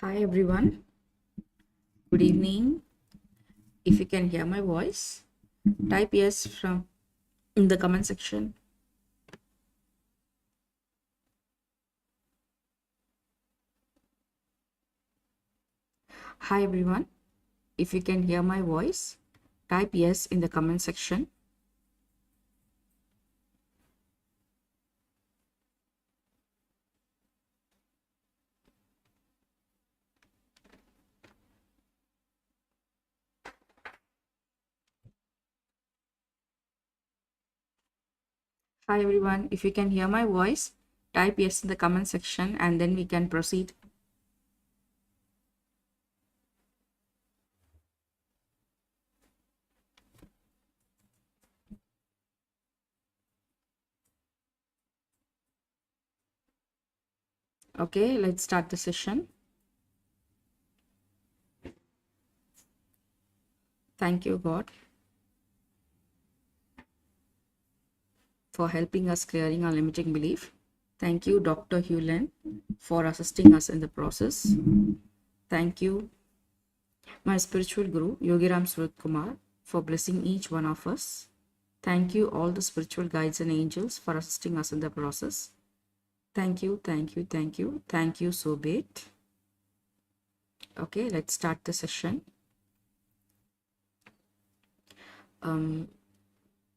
Hi everyone, good evening. If you can hear my voice, type yes from in the comment section. Hi everyone, if you can hear my voice, type yes in the comment section. Hi everyone, if you can hear my voice, type yes in the comment section and then we can proceed. Okay, let's start the session. Thank you, God, for helping us clearing our limiting belief. Thank you, Dr. Hewlin, for assisting us in the process. Thank you, my spiritual guru, Yogiram Surat Kumar, for blessing each one of us. Thank you, all the spiritual guides and angels, for assisting us in the process. Thank you, thank you, thank you. Thank you, so be it. Okay, let's start the session.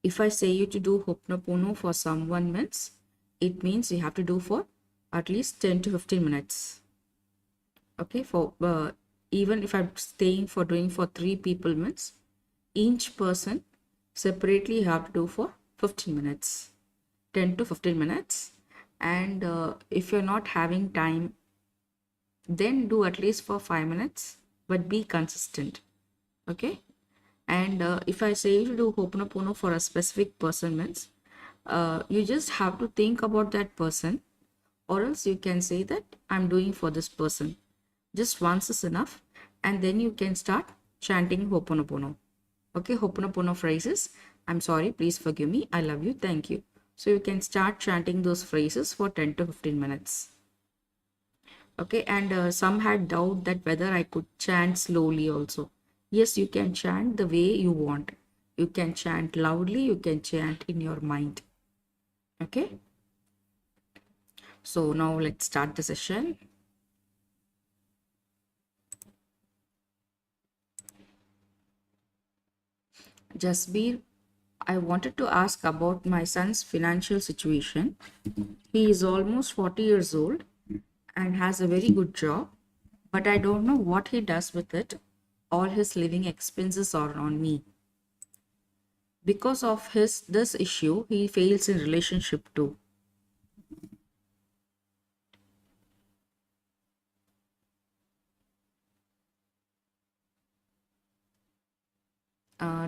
If I say you to do Ho'oponopono for someone means, it means you have to do for at least 10 to 15 minutes. Okay, for even if I'm staying for doing for 3 people means, each person separately you have to do for 15 minutes, 10 to 15 minutes. And if you're not having time, then do at least for 5 minutes, but be consistent. Okay. And if I say to do Ho'oponopono for a specific person means, you just have to think about that person, or else you can say that I'm doing for this person. Just once is enough, and then you can start chanting Ho'oponopono. Okay, Ho'oponopono phrases. I'm sorry, please forgive me, I love you, thank you. So you can start chanting those phrases for 10 to 15 minutes. Okay, and some had doubt that whether I could chant slowly also. Yes, you can chant the way you want. You can chant loudly, you can chant in your mind. Okay, so now let's start the session. Jasbir, I wanted to ask about my son's financial situation. He is almost 40 years old and has a very good job, but I don't know what he does with it. All his living expenses are on me. Because of this issue, he fails in relationship too.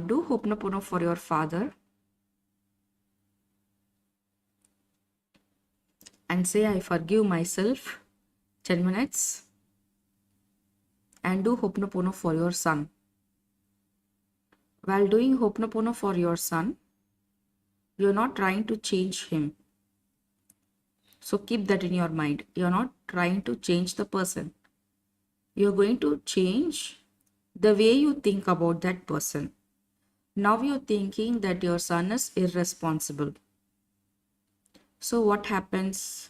Do Ho'oponopono for your father and say I forgive myself 10 minutes, and do Ho'oponopono for your son. While doing Ho'oponopono for your son, you're not trying to change him. So keep that in your mind. You're not trying to change the person. You're going to change the way you think about that person. Now you're thinking that your son is irresponsible. So what happens?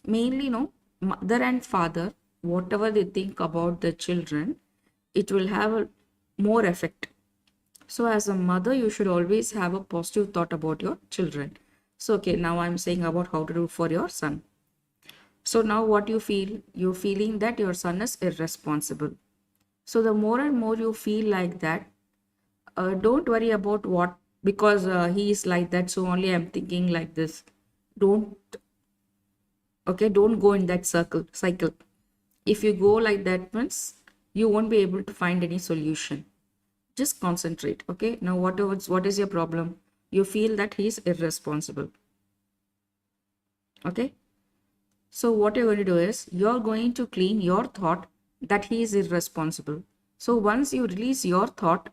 Mainly, no, mother and father, whatever they think about the children, it will have a more effect. So as a mother, you should always have a positive thought about your children. So okay, now I'm saying about how to do for your son. So now what you feel, you're feeling that your son is irresponsible. So the more and more you feel like that, don't worry about what, because he is like that, so only I'm thinking like this. Don't, okay, don't go in that cycle. If you go like that means you won't be able to find any solution. Just concentrate. Okay, now what is your problem? You feel that he is irresponsible. Okay, so what you're going to do is you're going to clean your thought that he is irresponsible. So once you release your thought,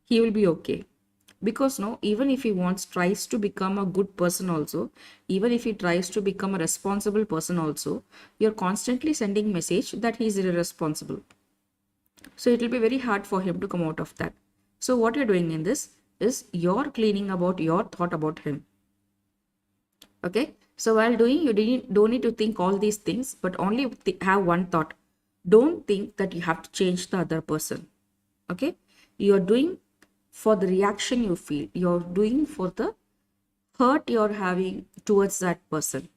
he will be okay. Because no, even if he tries to become a good person also, even if he tries to become a responsible person also, you're constantly sending message that he is irresponsible. So it will be very hard for him to come out of that. So what you're doing in this is you're cleaning about your thought about him. Okay. So while doing, you don't need to think all these things, but only have one thought. Don't think that you have to change the other person. Okay. You're doing for the reaction you feel. You're doing for the hurt you're having towards that person.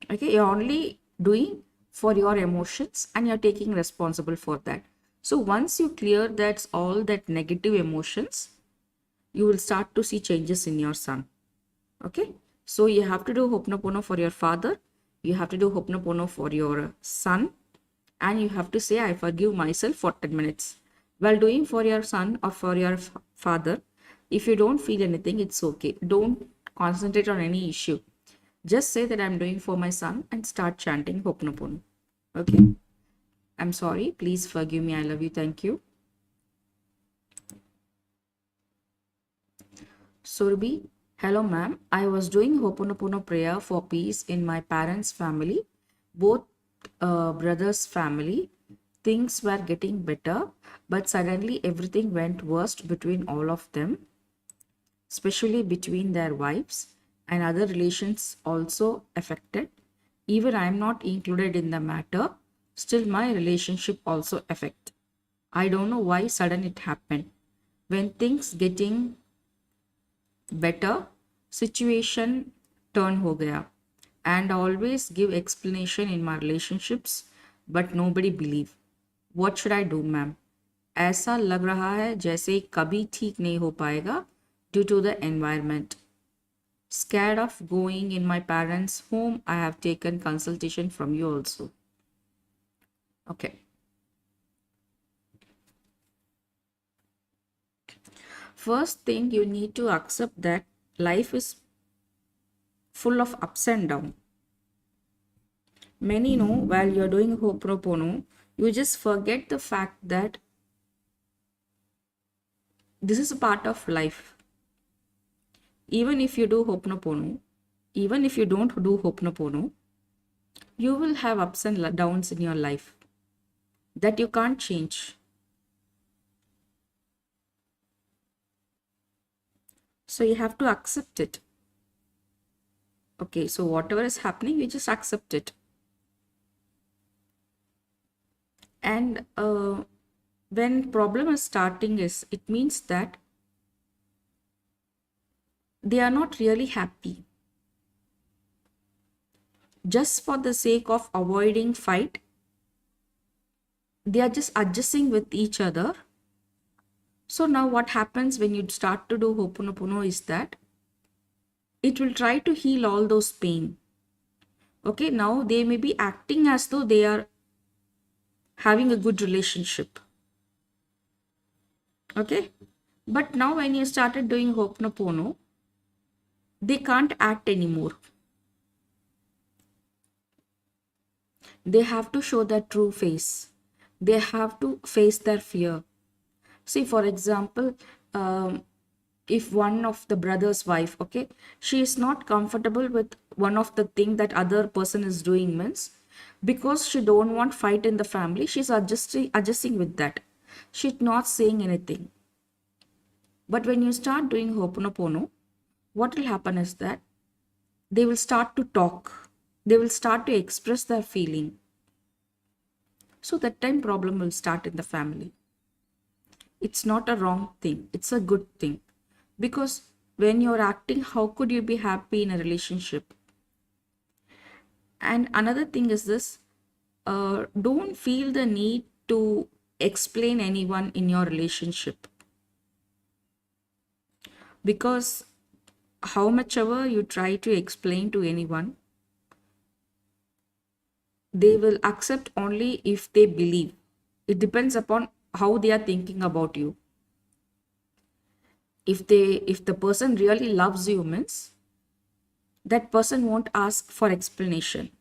Okay. You're only doing for your emotions and you're taking responsible for that. So once you clear that's all that negative emotions, you will start to see changes in your son. Okay. So you have to do Ho'oponopono for your father. You have to do Ho'oponopono for your son. And you have to say, I forgive myself for 10 minutes. While doing for your son or for your father, if you don't feel anything, it's okay. Don't concentrate on any issue. Just say that I'm doing for my son and start chanting Ho'oponopono. Okay. I'm sorry. Please forgive me. I love you. Thank you. Surbi, hello ma'am. I was doing Ho'oponopono prayer for peace in my parents' family, both brothers' family. Things were getting better, but suddenly everything went worst between all of them, especially between their wives, and other relations also affected. Even I am not included in the matter, still my relationship also affect. I don't know why sudden it happened. When things getting better, situation turn ho gaya. And I always give explanation in my relationships, but nobody believe. What should I do, ma'am? ऐसा लग रहा है जैसे कभी ठीक नहीं हो पाएगा due to the environment. Scared of going in my parents' home, I have taken consultation from you also. Okay. First thing, you need to accept that life is full of ups and downs. Many know while you're doing Ho'oponopono, you just forget the fact that this is a part of life. Even if you do Ho'oponopono, even if you don't do Ho'oponopono, you will have ups and downs in your life that you can't change. So you have to accept it. Okay, so whatever is happening, you just accept it. And when problem is starting, it means that they are not really happy. Just for the sake of avoiding fight, they are just adjusting with each other. So now what happens when you start to do Ho'oponopono is that it will try to heal all those pain. Okay, now they may be acting as though they are having a good relationship. Okay, but now when you started doing Ho'oponopono, they can't act anymore. They have to show their true face. They have to face their fear. See, for example, if one of the brother's wife, okay, she is not comfortable with one of the thing that other person is doing, means because she don't want fight in the family, she's adjusting with that. She's not saying anything. But when you start doing Ho'oponopono, what will happen is that they will start to talk. They will start to express their feeling. So that time problem will start in the family. It's not a wrong thing. It's a good thing. Because when you're acting, how could you be happy in a relationship? And another thing is this, don't feel the need to explain anyone in your relationship. Because how much ever you try to explain to anyone, they will accept only if they believe. It depends upon how they are thinking about you. If the person really loves you, means that person won't ask for explanation.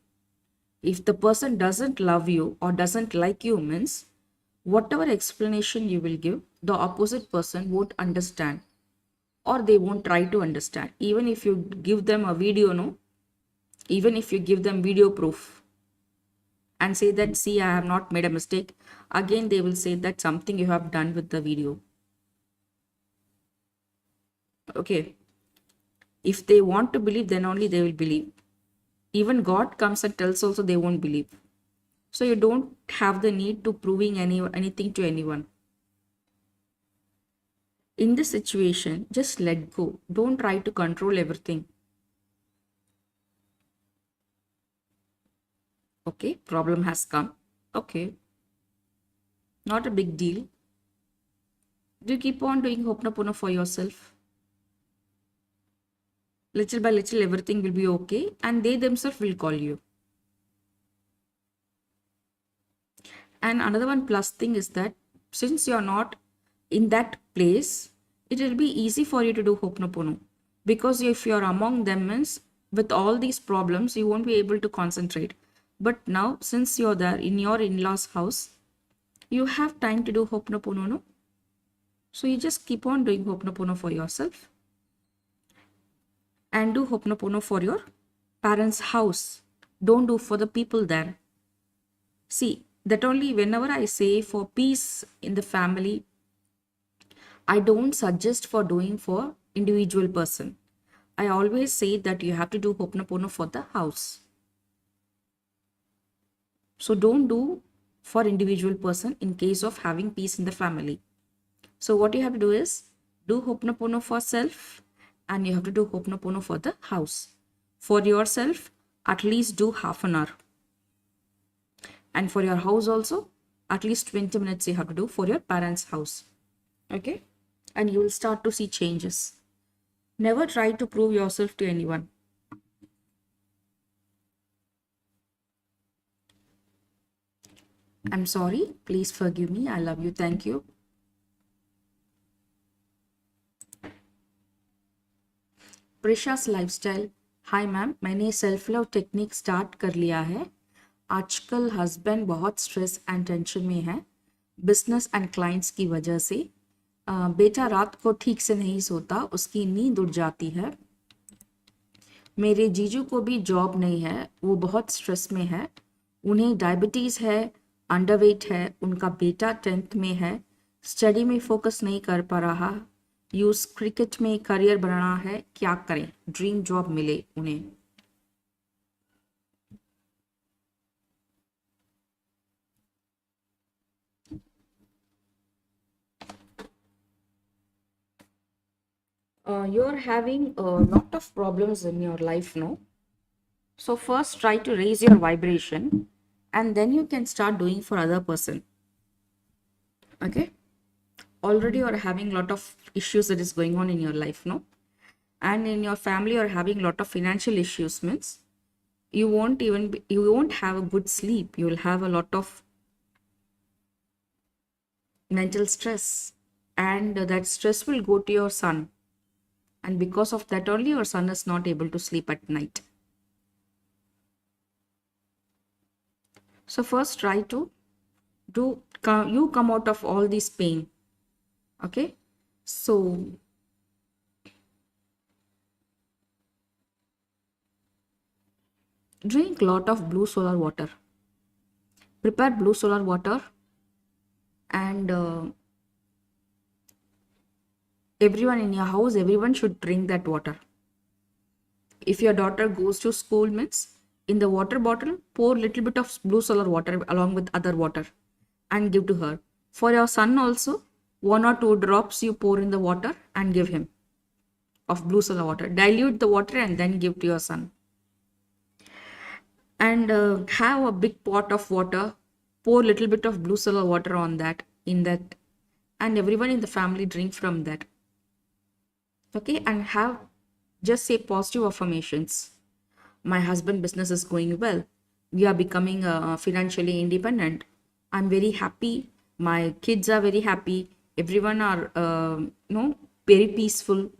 If the person doesn't love you or doesn't like you, means Whatever explanation you will give, the opposite person won't understand, or they won't try to understand. Even if you give them a video, no, even if you give them video proof and say that, see, I have not made a mistake, again they will say that something you have done with the video. Okay, if they want to believe, then only they will believe. Even God comes and tells also, they won't believe. So you don't have the need to proving anything to anyone. In this situation, just let go. Don't try to control everything. Okay, problem has come. Okay, not a big deal. Do you keep on doing Ho'oponopono for yourself? Little by little, everything will be okay, and they themselves will call you. And another one plus thing is that since you're not in that place, it will be easy for you to do Ho'oponopono. Because if you're among them, means with all these problems, you won't be able to concentrate. But now, since you're there in your in-laws' house, you have time to do Ho'oponopono, no? So you just keep on doing Ho'oponopono for yourself. And do Ho'oponopono for your parents' house. Don't do for the people there. See, that only whenever I say for peace in the family, I don't suggest for doing for individual person. I always say that you have to do Ho'oponopono for the house. So don't do for individual person in case of having peace in the family. So what you have to do is do Ho'oponopono for self, and you have to do Ho'oponopono for the house. For yourself, at least do half an hour. And for your house also, at least 20 minutes you have to do for your parents' house. Okay? And you will start to see changes. Never try to prove yourself to anyone. I'm sorry. Please forgive me. I love you. Thank you. Prisha's lifestyle, hi ma'am, मैंने self love technique start कर लिया है. आजकल husband बहुत stress and tension में है business and clients की वजह से. बेटा रात को ठीक से नहीं सोता, उसकी नींद उड़ जाती है. मेरे जीजू को भी जॉब नहीं है, वो बहुत स्ट्रेस में है. उन्हें डायबिटीज़ है, अंडरवेट है. उनका बेटा 10th में है, स्टडी में फोकस नहीं कर पा रहा. यूज क्रिकेट में करियर बनाना है, क्या करें? ड्रीम जॉब मिले उन्हें. You're having a lot of problems in your life, no? So first try to raise your vibration, and then you can start doing for other person. Okay? Already you're having a lot of issues that is going on in your life, no? And in your family you're having a lot of financial issues, means you won't have a good sleep. You will have a lot of mental stress, and that stress will go to your son. And because of that only your son is not able to sleep at night. So first try to you come out of all this pain. Okay, so drink lot of blue solar water. Prepare blue solar water, and everyone in your house, everyone should drink that water. If your daughter goes to school, means in the water bottle, pour little bit of blue solar water along with other water and give to her. For your son also, 1 or 2 drops you pour in the water and give him of blue solar water. Dilute the water and then give to your son. And have a big pot of water, pour little bit of blue solar water on that, and everyone in the family drink from that. Okay, and just say positive affirmations. My husband business is going well. We are becoming financially independent. I'm very happy. My kids are very happy. Everyone are very peaceful.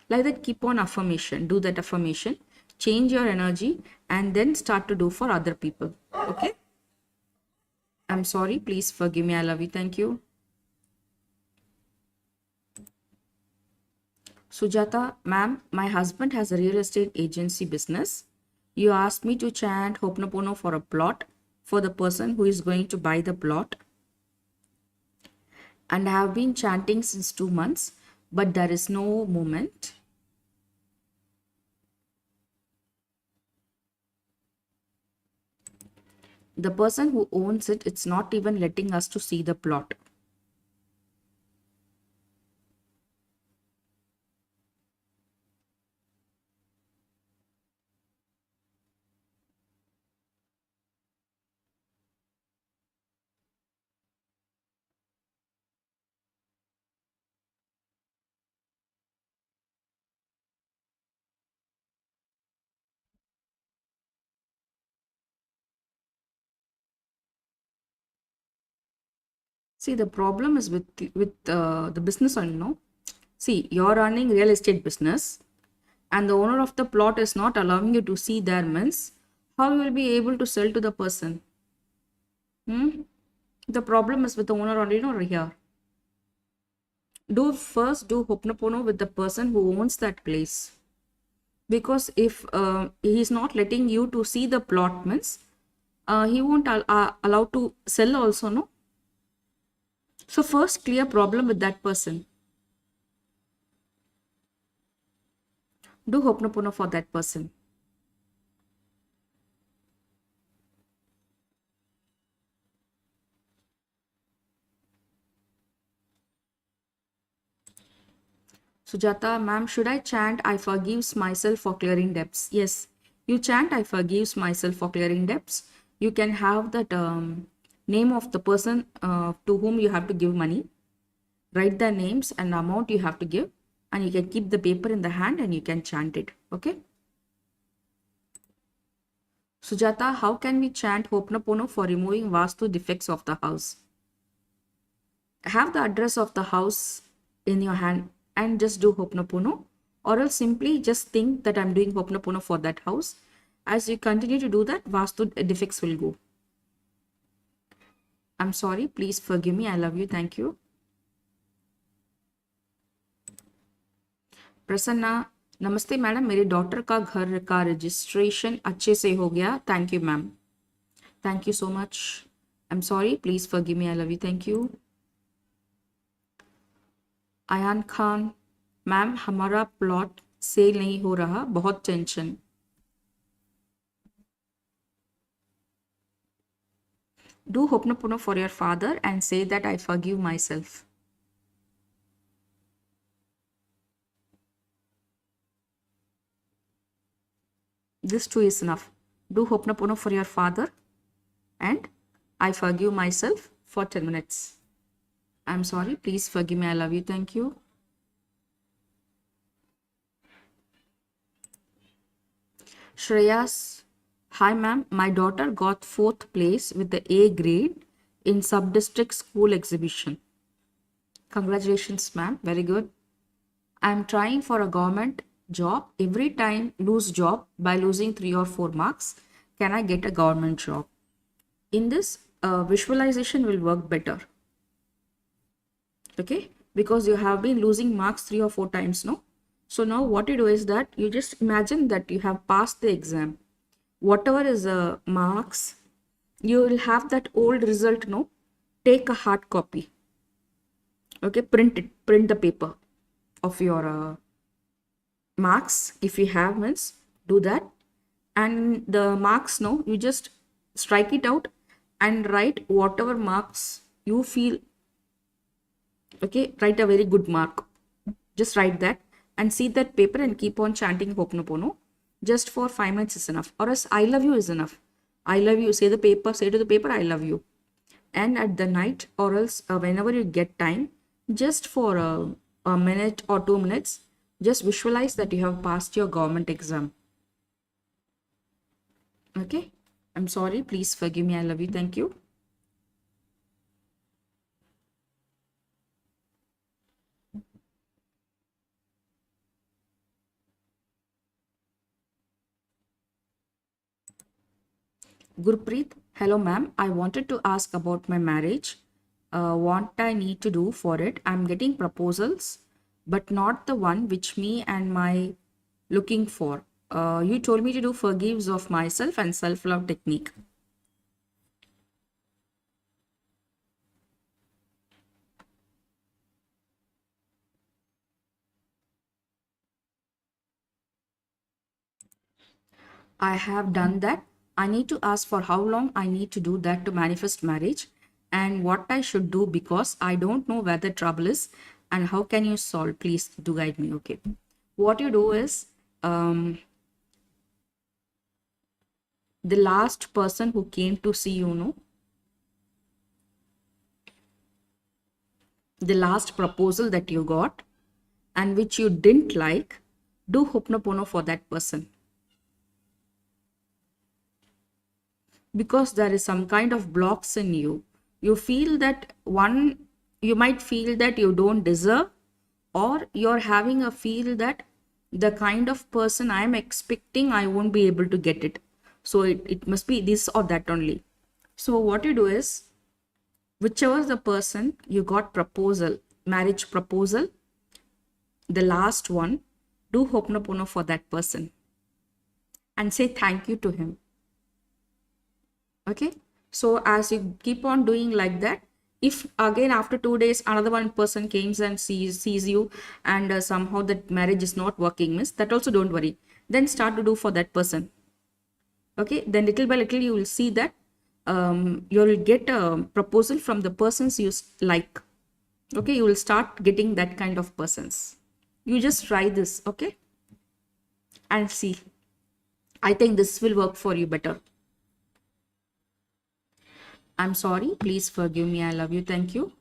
Like that, keep on affirmation. Do that affirmation. Change your energy and then start to do for other people. Okay. I'm sorry, please forgive me, I love you, thank you. Sujata, ma'am, my husband has a real estate agency business. You asked me to chant Ho'oponopono for a plot for the person who is going to buy the plot. And I have been chanting since 2 months, but there is no movement. The person who owns it, it's not even letting us to see the plot. See, the problem is with the business owner, no? See, you're running real estate business and the owner of the plot is not allowing you to see their means, how you will be able to sell to the person? Hmm? The problem is with the owner only, not here. Do Ho'oponopono with the person who owns that place. Because if he is not letting you to see the plot means, he won't allow to sell also, no? So first clear problem with that person. Do Ho'oponopono for that person. Sujata, ma'am, should I chant I forgives myself for clearing debts? Yes, you chant I forgives myself for clearing debts. You can have that name of the person to whom you have to give money. Write the names and amount you have to give, and you can keep the paper in the hand and you can chant it. Okay. Sujata, how can we chant Ho'oponopono for removing Vastu defects of the house? Have the address of the house in your hand and just do Ho'oponopono, or else simply just think that I'm doing Ho'oponopono for that house. As you continue to do that, Vastu defects will go. I'm sorry, please forgive me. I love you. Thank you. Prasanna, नमस्ते madam, मेरी daughter का घर का registration अच्छे से हो गया, thank you ma'am. Thank you so much. I am sorry, please forgive me, I love you, thank you. Ayaan Khan, ma'am हमारा प्लॉट सेल नहीं हो रहा, बहुत tension. Do Ho'oponopono for your father and say that I forgive myself. This too is enough. Do Ho'oponopono for your father and I forgive myself for 10 minutes. I'm sorry, please forgive me, I love you, thank you. Shreyas, hi ma'am, my daughter got 4th place with the A grade in sub-district school exhibition. Congratulations ma'am, very good. I'm trying for a government job. Every time lose job by losing 3 or 4 marks. Can I get a government job? In this, visualization will work better. Okay, because you have been losing marks 3 or 4 times, no? So now what you do is that you just imagine that you have passed the exam. Whatever is the marks, you will have that old result, no? Take a hard copy. Okay, print it, print the paper of your marks. If you have means, do that. And the marks, no, you just strike it out and write whatever marks you feel. Okay, write a very good mark. Just write that and see that paper and keep on chanting Ho'oponopono. Just for 5 minutes is enough. Or else I love you is enough. I love you. Say the paper, say to the paper, I love you. And at the night, or else whenever you get time, just for a minute or 2 minutes, just visualize that you have passed your government exam. Okay. I'm sorry. Please forgive me. I love you. Thank you. Gurpreet, hello ma'am. I wanted to ask about my marriage. What I need to do for it. I'm getting proposals, but not the one which me and my looking for. You told me to do forgives of myself and self-love technique. I have done that. I need to ask for how long I need to do that to manifest marriage and what I should do because I don't know where the trouble is and how can you solve. Please do guide me. Okay. What you do is the last person who came to see you, know, the last proposal that you got and which you didn't like, do Ho'oponopono for that person. Because there is some kind of blocks in you. You feel that you might feel that you don't deserve, or you're having a feel that the kind of person I'm expecting, I won't be able to get it. So it must be this or that only. So what you do is, whichever the person you got proposal, marriage proposal, the last one, do Ho'oponopono for that person and say thank you to him. Okay, so as you keep on doing like that, if again after 2 days another one person comes and sees you and somehow that marriage is not working, miss, that also don't worry, then start to do for that person. Okay, then little by little you will see that you'll get a proposal from the persons you like. Okay, you will start getting that kind of persons. You just try this, okay, and see. I think this will work for you better. I'm sorry, please forgive me, I love you, thank you.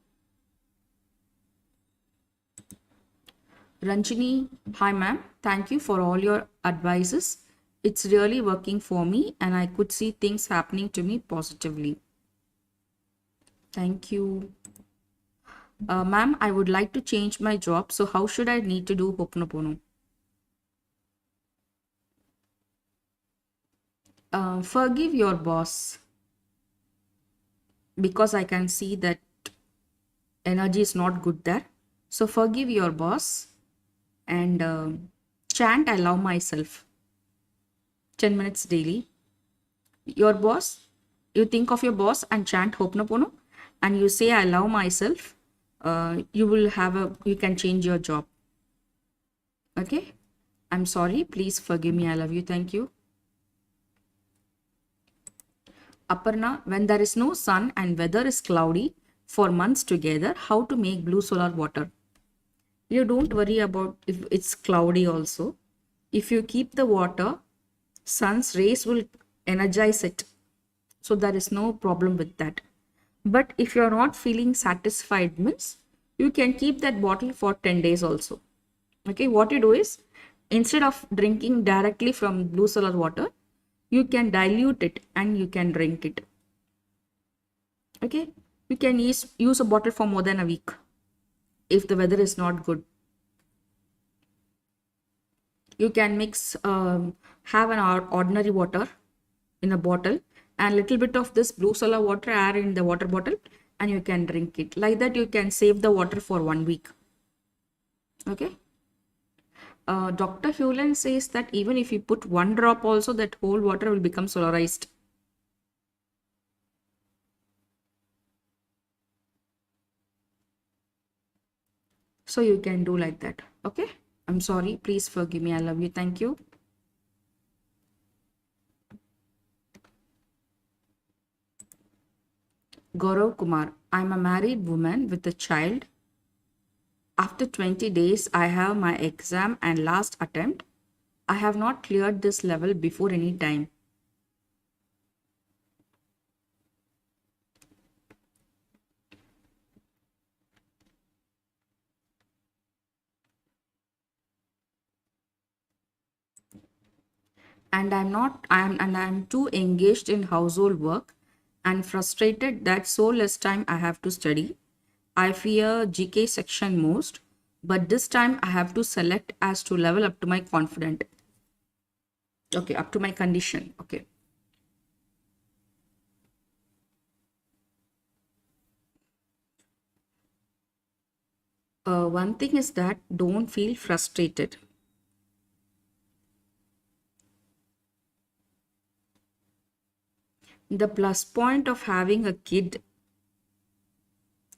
Ranjini, hi ma'am, thank you for all your advices. It's really working for me and I could see things happening to me positively. Thank you. Ma'am, I would like to change my job. So how should I need to do Ho'oponopono? Forgive your boss because I can see that energy is not good there. So forgive your boss and chant I love myself 10 minutes daily. Your boss, you think of your boss and chant Ho'oponopono and you say I love myself. You can change your job. Okay, I'm sorry, please forgive me, I love you, thank you. Aparna, when there is no sun and weather is cloudy for months together, how to make blue solar water? You don't worry about if it's cloudy also. If you keep the water, sun's rays will energize it. So there is no problem with that. But if you're not feeling satisfied, means you can keep that bottle for 10 days also. Okay, what you do is, instead of drinking directly from blue solar water, you can dilute it and you can drink it. Okay, you can use a bottle for more than a week if the weather is not good. You can mix, have an ordinary water in a bottle and little bit of this blue solar water add in the water bottle and you can drink it. Like that you can save the water for 1 week. Okay. Dr. Hewlin says that even if you put 1 drop also, that whole water will become solarized. So you can do like that. Okay. I'm sorry. Please forgive me. I love you. Thank you. Gaurav Kumar. I'm a married woman with a child. After 20 days, I have my exam and last attempt. I have not cleared this level before any time. And I'm too engaged in household work and frustrated that so less time I have to study. I fear GK section most, but this time I have to select as to level up to my confident. Okay, up to my condition. Okay. One thing is that don't feel frustrated. The plus point of having a kid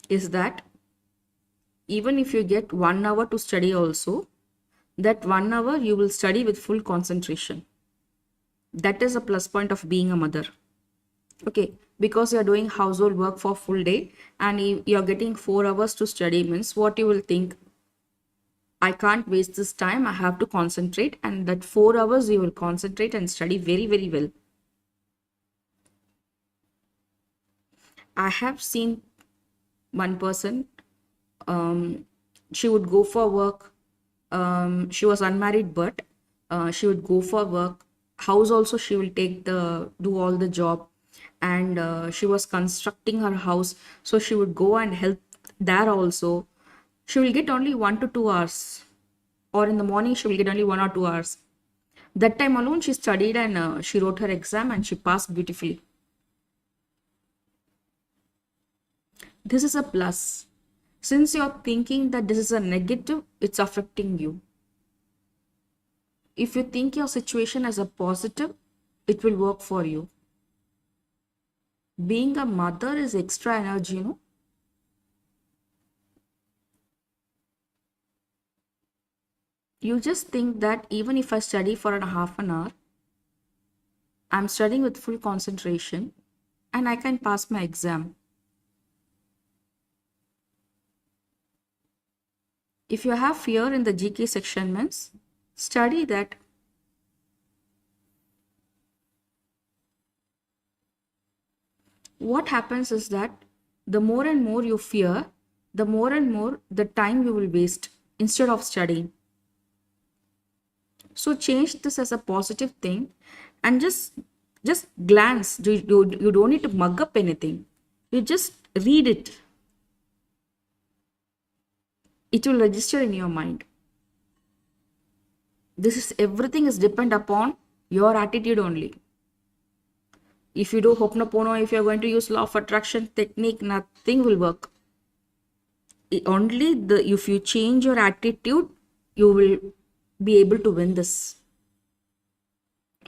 is that even if you get 1 hour to study also, that 1 hour you will study with full concentration. That is a plus point of being a mother. Okay, because you're doing household work for full day and you're getting 4 hours to study means what you will think, I can't waste this time, I have to concentrate, and that 4 hours you will concentrate and study very, very well. I have seen one person, she would go for work. She was unmarried, but she would go for work. House also she will do all the job, and she was constructing her house, so she would go and help there also. She will get only 1 to 2 hours, or in the morning she will get only 1 or 2 hours. That time alone she studied and she wrote her exam and she passed beautifully. This is a plus. Since you're thinking that this is a negative, it's affecting you. If you think your situation as a positive, it will work for you. Being a mother is extra energy, you know. You just think that even if I study for a half an hour, I'm studying with full concentration and I can pass my exam. If you have fear in the GK section means, study that. What happens is that the more and more you fear, the more and more the time you will waste instead of studying. So change this as a positive thing and just glance. You don't need to mug up anything. You just read it. It will register in your mind. This is everything is depend upon your attitude only. If you do Ho'oponopono, if you're going to use law of attraction technique, nothing will work. If you change your attitude, you will be able to win this.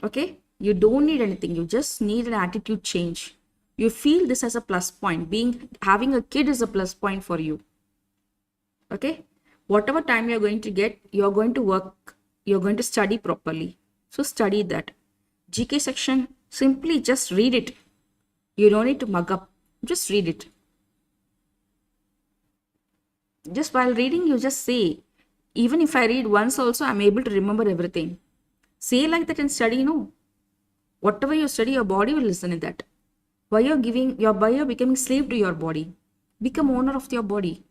Okay? You don't need anything. You just need an attitude change. You feel this as a plus point. Having a kid is a plus point for you. Okay? Whatever time you're going to get, you're going to work, you're going to study properly. So study that. GK section, simply just read it. You don't need to mug up. Just read it. Just while reading, you just say, even if I read once also, I'm able to remember everything. Say like that and study, no. Whatever you study, your body will listen to that. Why you're becoming slave to your body. Become owner of your body.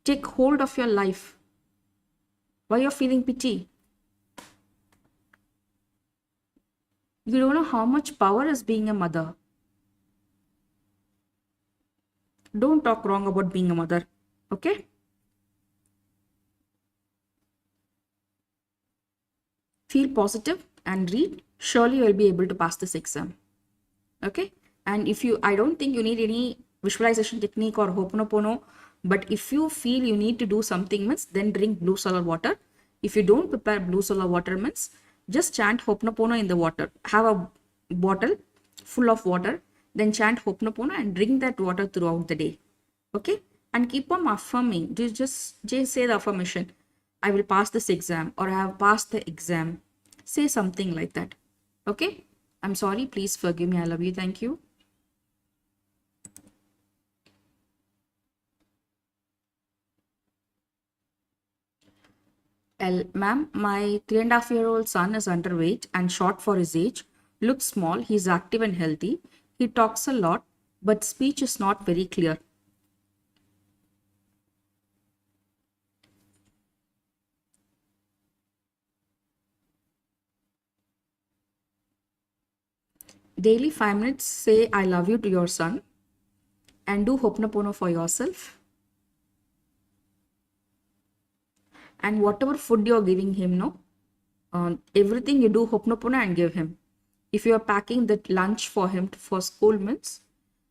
Take hold of your life. Why you're feeling pity. You don't know how much power is being a mother. Don't talk wrong about being a mother. Okay? Feel positive and read. Surely you will be able to pass this exam. Okay? And I don't think you need any visualization technique or Ho'oponopono. But if you feel you need to do something means, then drink blue solar water. If you don't prepare blue solar water means, just chant Ho'oponopono in the water. Have a bottle full of water, then chant Ho'oponopono and drink that water throughout the day. Okay? And keep on affirming. Just say the affirmation. I will pass this exam, or I have passed the exam. Say something like that. Okay? I'm sorry. Please forgive me. I love you. Thank you. Ma'am, my 3.5-year-old son is underweight and short for his age. Looks small. He's active and healthy. He talks a lot, but speech is not very clear. Daily 5 minutes, say I love you to your son and do Ho'oponopono for yourself. And whatever food you're giving him, everything you do Ho'oponopono and give him. If you are packing that lunch for him for school means,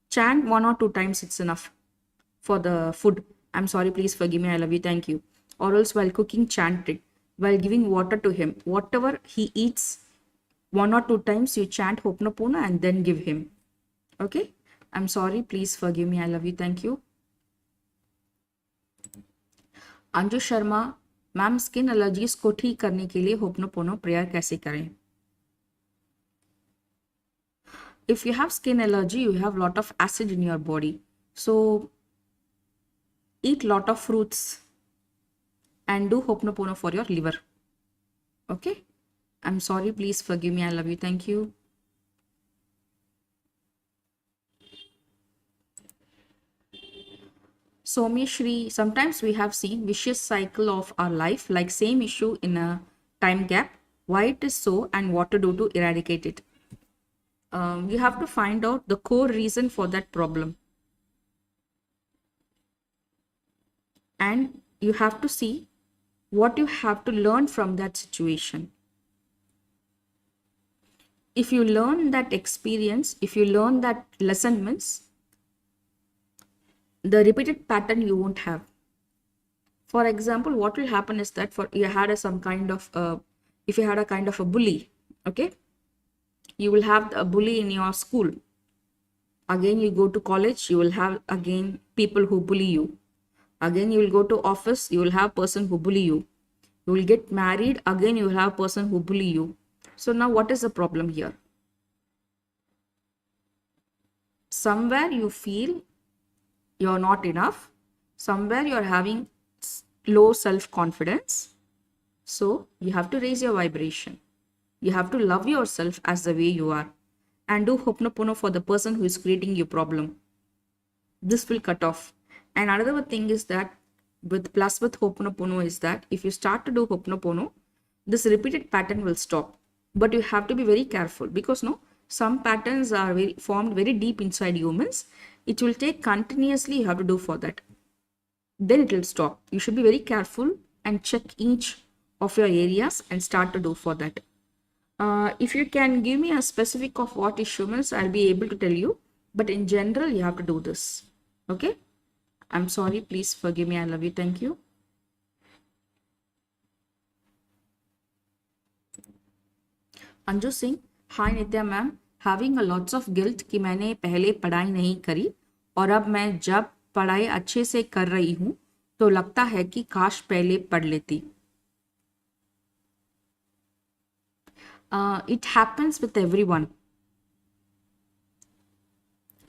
chant 1 or 2 times, it's enough for the food. I'm sorry, please forgive me, I love you, thank you. Or else while cooking, chant it. While giving water to him, whatever he eats, 1 or 2 times you chant Ho'oponopono and then give him. Okay? I'm sorry, please forgive me, I love you, thank you. Anju Sharma, ma'am skin allergies को ठीक करने के लिए होपनोपोनो prayer कैसे करें? If you have skin allergy, you have lot of acid in your body. So eat lot of fruits and do Ho'oponopono for your liver. Okay? I'm sorry, please forgive me, I love you, thank you. Someshri, sometimes we have seen vicious cycle of our life, like same issue in a time gap. Why it is so and what to do to eradicate it. You have to find out the core reason for that problem. And you have to see what you have to learn from that situation. If you learn that experience, if you learn that lesson means, the repeated pattern you won't have. For example, what will happen is that if you had a kind of a bully, okay, you will have a bully in your school. Again, you go to college, you will have again people who bully you. Again, you will go to office, you will have person who bully you. You will get married, again you will have person who bully you. So now what is the problem here? Somewhere you feel you're not enough. Somewhere you're having low self-confidence. So you have to raise your vibration. You have to love yourself as the way you are. And do Ho'oponopono for the person who is creating your problem. This will cut off. And another thing is that with Ho'oponopono is that if you start to do Ho'oponopono, this repeated pattern will stop. But you have to be very careful because some patterns are formed very deep inside humans. It will take continuously, you have to do for that. Then it will stop. You should be very careful and check each of your areas and start to do for that. If you can give me a specific of what issue means, I'll be able to tell you. But in general, you have to do this. Okay? I'm sorry. Please forgive me. I love you. Thank you. Anju Singh. Hi Nithya ma'am. Having a lots of guilt कि मैंने पहले पढ़ाई नहीं करी और अब मैं जब पढ़ाई अच्छे से कर रही हूँ तो लगता है कि काश पहले पढ़ लेती. It happens with everyone.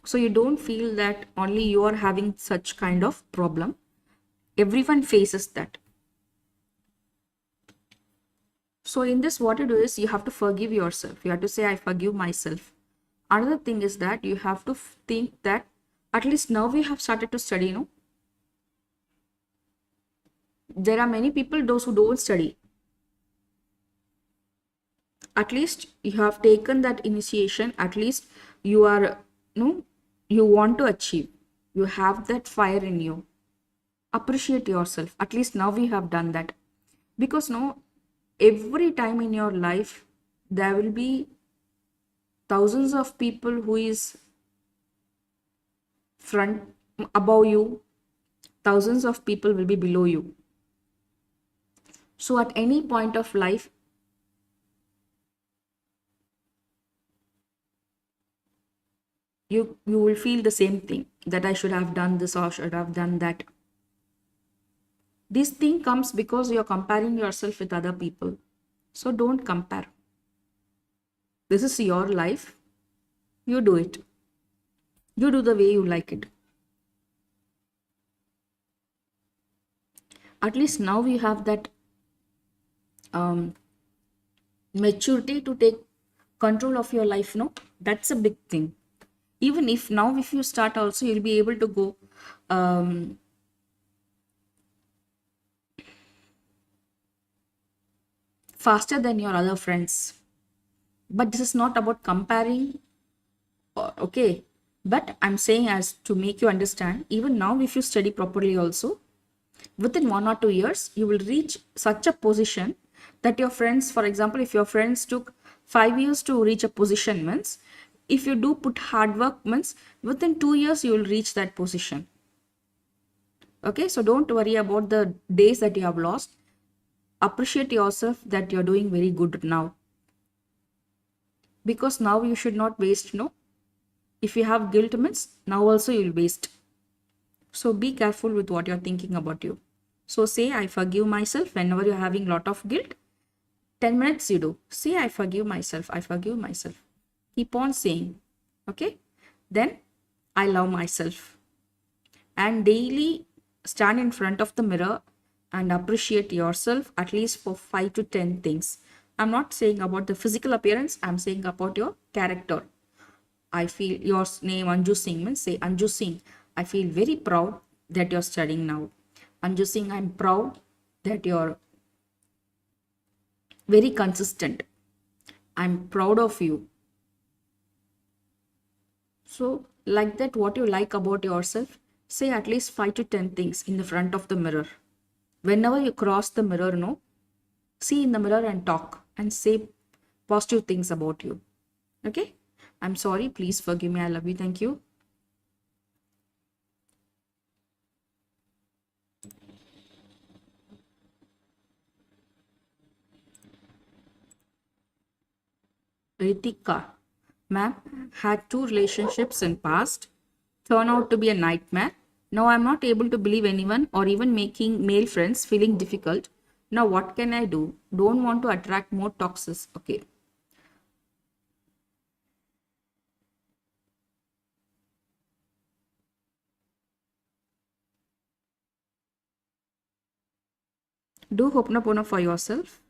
So you don't feel that only you are having such kind of problem. Everyone faces that. So in this, what you do is you have to forgive yourself. You have to say, I forgive myself. Another thing is that you have to think that at least now we have started to study, There are many people, those who don't study. At least you have taken that initiation. At least you are, you want to achieve. You have that fire in you. Appreciate yourself. At least now we have done that. Because every time in your life, there will be thousands of people who is above you. Thousands of people will be below you. So at any point of life, you will feel the same thing, that I should have done this or should have done that. This thing comes because you're comparing yourself with other people. So don't compare. This is your life. You do it. You do the way you like it. At least now you have that maturity to take control of your life. That's a big thing. Even if now if you start also, you'll be able to go faster than your other friends. But this is not about comparing. Okay. But I'm saying, as to make you understand, even now if you study properly also, within 1 or 2 years, you will reach such a position that your friends, for example, if your friends took 5 years to reach a position, means if you do put hard work, means within 2 years you will reach that position. Okay, so don't worry about the days that you have lost. Appreciate yourself that you're doing very good now. Because now you should not waste, if you have guilt means now also you'll waste. So be careful with what you're thinking about you. So say I forgive myself whenever you're having lot of guilt. 10 minutes you do. Say I forgive myself. I forgive myself. Keep on saying. Okay. Then I love myself. And daily stand in front of the mirror and appreciate yourself at least for 5 to 10 things. I'm not saying about the physical appearance. I'm saying about your character. I feel your name Anju Singh means say Anju Singh. I feel very proud that you're studying now. Anju Singh, I'm proud that you're very consistent. I'm proud of you. So, like that, what you like about yourself, say at least 5 to 10 things in the front of the mirror. Whenever you cross the mirror, see in the mirror and talk and say positive things about you. Okay? I'm sorry. Please forgive me. I love you. Thank you. Ritika, ma'am, had 2 relationships in past, turn out to be a nightmare. Now I'm not able to believe anyone or even making male friends feeling difficult. Now what can I do? Don't want to attract more toxins. Okay. Do Ho'oponopono for yourself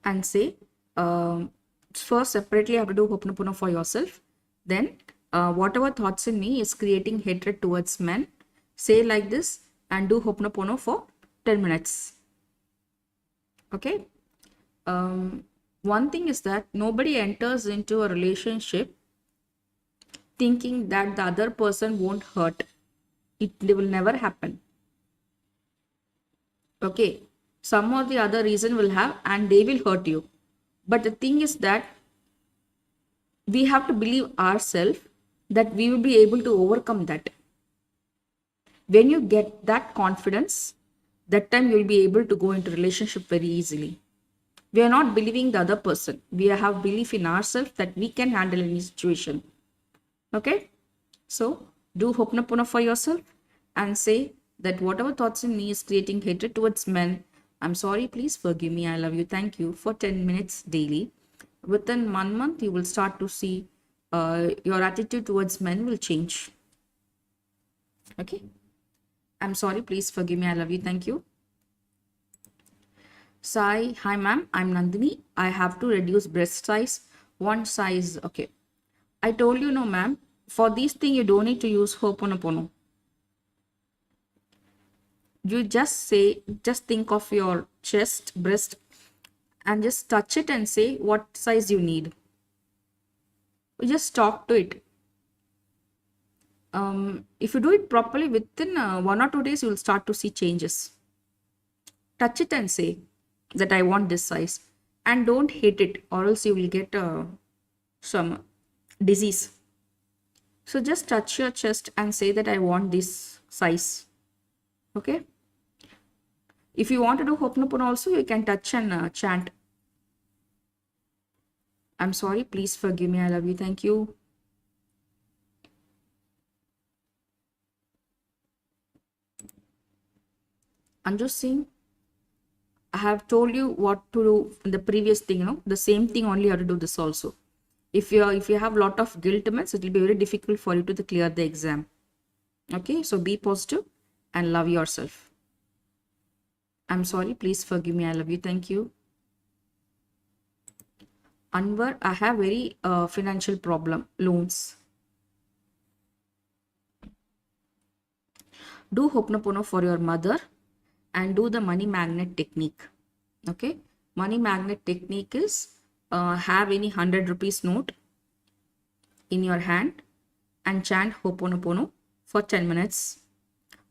and say, first separately you have to do Ho'oponopono for yourself. Then whatever thoughts in me is creating hatred towards men, say like this and do Ho'oponopono for 10 minutes. Okay. One thing is that nobody enters into a relationship thinking that the other person won't hurt. It will never happen. Okay. Some or the other reason will have and they will hurt you. But the thing is that we have to believe ourselves that we will be able to overcome that. When you get that confidence, that time you will be able to go into relationship very easily. We are not believing the other person. We have belief in ourselves that we can handle any situation. Okay? So, do Ho'oponopono for yourself and say that whatever thoughts in me is creating hatred towards men, I'm sorry, please forgive me, I love you, thank you for 10 minutes daily. Within 1 month, you will start to see your attitude towards men will change. Okay? I'm sorry, please forgive me, I love you, thank you. Sai, hi ma'am, I'm Nandini. I have to reduce breast size. One size, okay. I told you no ma'am, for these things you don't need to use Ho'oponopono. You just think of your chest, breast and just touch it and say what size you need. You just talk to it. If you do it properly, within 1 or 2 days, you will start to see changes. Touch it and say that I want this size. And don't hate it or else you will get some disease. So just touch your chest and say that I want this size. Okay? If you want to do Ho'oponopono also, you can touch and chant. I'm sorry, please forgive me, I love you, thank you. Anju Singh, I have told you what to do in the previous thing, the same thing only you have to do this also. If you have a lot of guilt, it will be very difficult for you to clear the exam. Okay, so be positive and love yourself. I'm sorry, please forgive me, I love you, thank you. Anwar, I have very financial problem, loans. Do Ho'oponopono for your mother and do the money magnet technique. Okay, money magnet technique is have any 100 rupees note in your hand and chant Ho'oponopono for 10 minutes.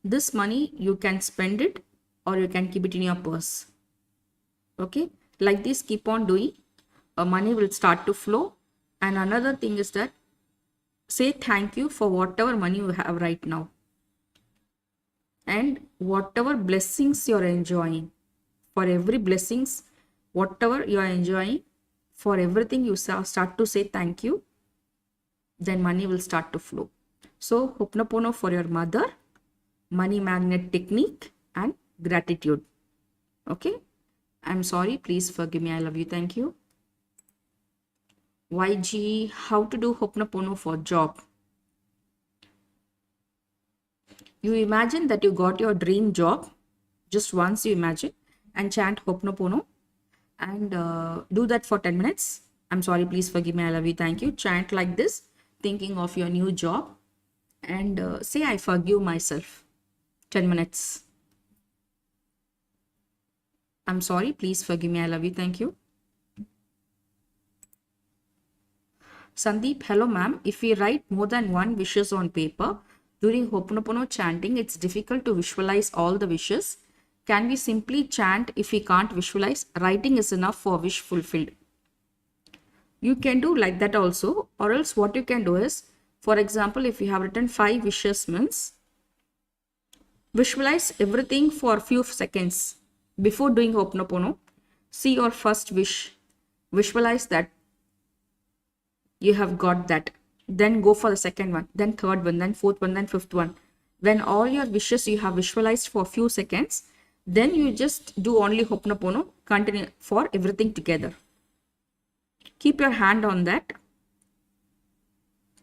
This money you can spend it or you can keep it in your purse. Okay, like this keep on doing, money will start to flow. And another thing is that Say thank you for whatever money you have right now and whatever blessings you're enjoying. For every blessings, whatever you are enjoying, for everything you start to say thank you, then money will start to flow. So Ho'oponopono for your mother, money magnet technique, and gratitude. Okay. I'm sorry. Please forgive me. I love you. Thank you. YG, how to do Ho'oponopono for job? You imagine that you got your dream job. Just once you imagine and chant Ho'oponopono and do that for 10 minutes. I'm sorry. Please forgive me. I love you. Thank you. Chant like this, thinking of your new job, and say, I forgive myself. 10 minutes. I'm sorry. Please forgive me. I love you. Thank you. Sandeep, hello ma'am. If we write more than one wishes on paper during Ho'oponopono chanting, it's difficult to visualize all the wishes. Can we simply chant if we can't visualize? Writing is enough for wish fulfilled. You can do like that also, or else what you can do is, for example, if you have written 5 wishes means, visualize everything for a few seconds before doing Ho'oponopono. See your first wish, visualize that you have got that, then go for the second one, then third one, then fourth one, then fifth one. When all your wishes you have visualized for a few seconds, then you just do only Ho'oponopono, continue for everything together. Keep your hand on that,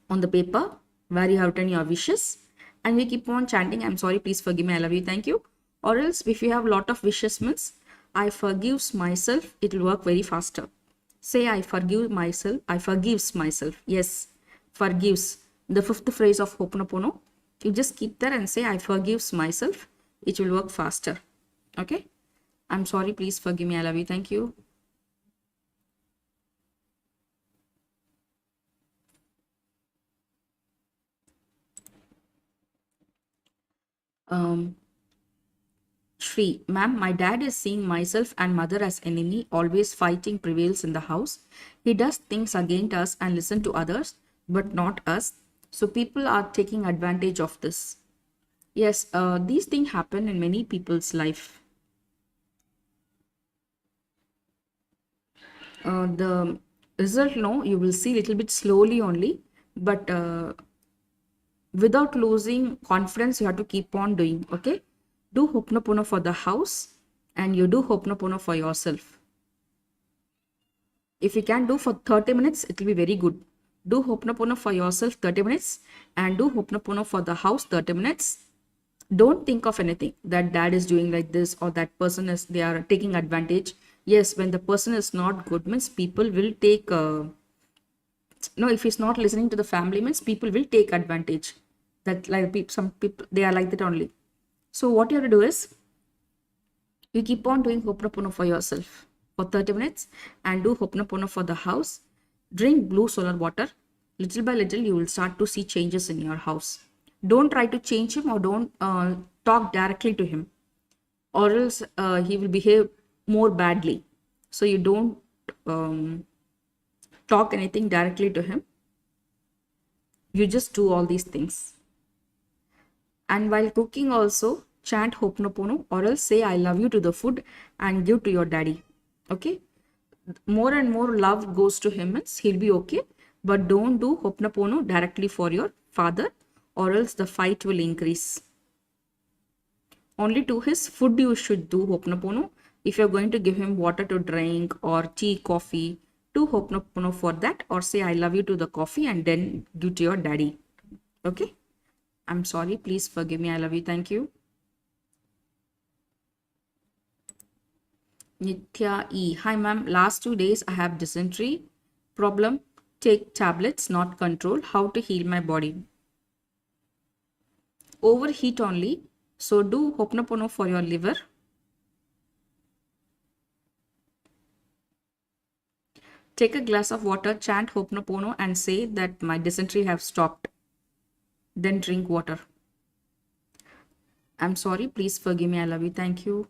on the paper where you have written your wishes, and we keep on chanting, I'm sorry, please forgive me, I love you, thank you. Or else if you have a lot of wishes means, I forgives myself, it will work very faster. Say, I forgive myself, I forgives myself. Yes, forgives. The 5th phrase of Ho'oponopono. You just keep there and say, I forgives myself. It will work faster. Okay. I'm sorry. Please forgive me. I love you. Thank you. Shri, ma'am, my dad is seeing myself and mother as enemy, always fighting prevails in the house. He does things against us and listen to others, but not us. So people are taking advantage of this. Yes, these things happen in many people's life. The result, no, you will see little bit slowly only, but without losing confidence, you have to keep on doing. Okay, do Ho'oponopono for the house, and you do Ho'oponopono for yourself. If you can do for 30 minutes, it will be very good. Do Ho'oponopono for yourself 30 minutes and do Ho'oponopono for the house 30 minutes. Don't think of anything that dad is doing like this or that person is, they are taking advantage. Yes, when the person is not good means people will take, no, if he's not listening to the family means people will take advantage. That like some people, they are like that only. So what you have to do is, you keep on doing Ho'oponopono for yourself for 30 minutes and do Ho'oponopono for the house. Drink blue solar water. Little by little, you will start to see changes in your house. Don't try to change him or don't talk directly to him, or else he will behave more badly. So you don't talk anything directly to him. You just do all these things. And while cooking also, chant Ho'oponopono or else say, I love you to the food and give to your daddy. Okay. More and more love goes to him means he'll be okay. But don't do Ho'oponopono directly for your father or else the fight will increase. Only to his food you should do Ho'oponopono. If you're going to give him water to drink or tea, coffee, do Ho'oponopono for that or say, I love you to the coffee and then give to your daddy. Okay. I'm sorry. Please forgive me. I love you. Thank you. Nithya E. Hi, ma'am. Last 2 days I have dysentery problem. Take tablets, not control. How to heal my body? Overheat only. So do Ho'oponopono for your liver. Take a glass of water, chant Ho'oponopono and say that my dysentery have stopped. Then drink water. I'm sorry. Please forgive me. I love you. Thank you.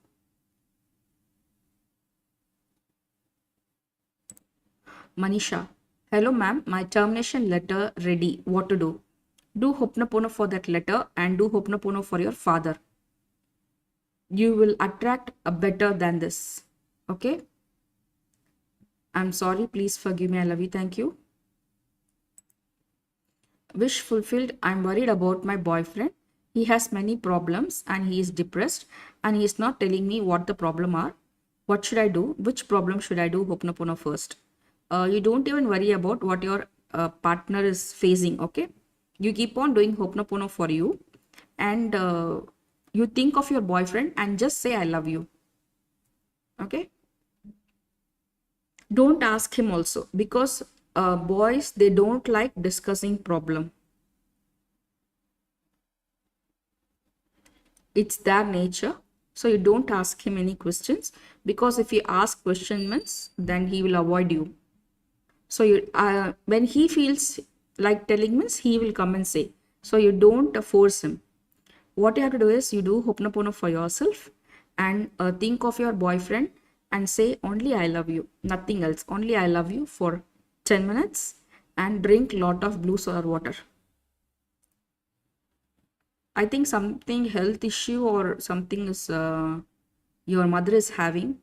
Manisha. Hello ma'am, my termination letter ready, what to do? Do Ho'oponopono for that letter and do Ho'oponopono for your father. You will attract a better than this. Okay? I'm sorry, please forgive me, I love you, thank you. Wish fulfilled. I'm worried about my boyfriend. He has many problems and he is depressed and he is not telling me what the problem are. What should I do? Which problem should I do Ho'oponopono first? You don't even worry about what your partner is facing, okay? You keep on doing Ho'oponopono for you and you think of your boyfriend and just say, I love you, okay? Don't ask him also because boys, they don't like discussing problem. It's their nature. So you don't ask him any questions because if you ask questions, then he will avoid you. So you, when he feels like telling means he will come and say. So you don't force him. What you have to do is you do Ho'oponopono for yourself and think of your boyfriend and say only I love you, nothing else. Only I love you for 10 minutes and drink lot of blue solar water. I think something health issue or something is your mother is having.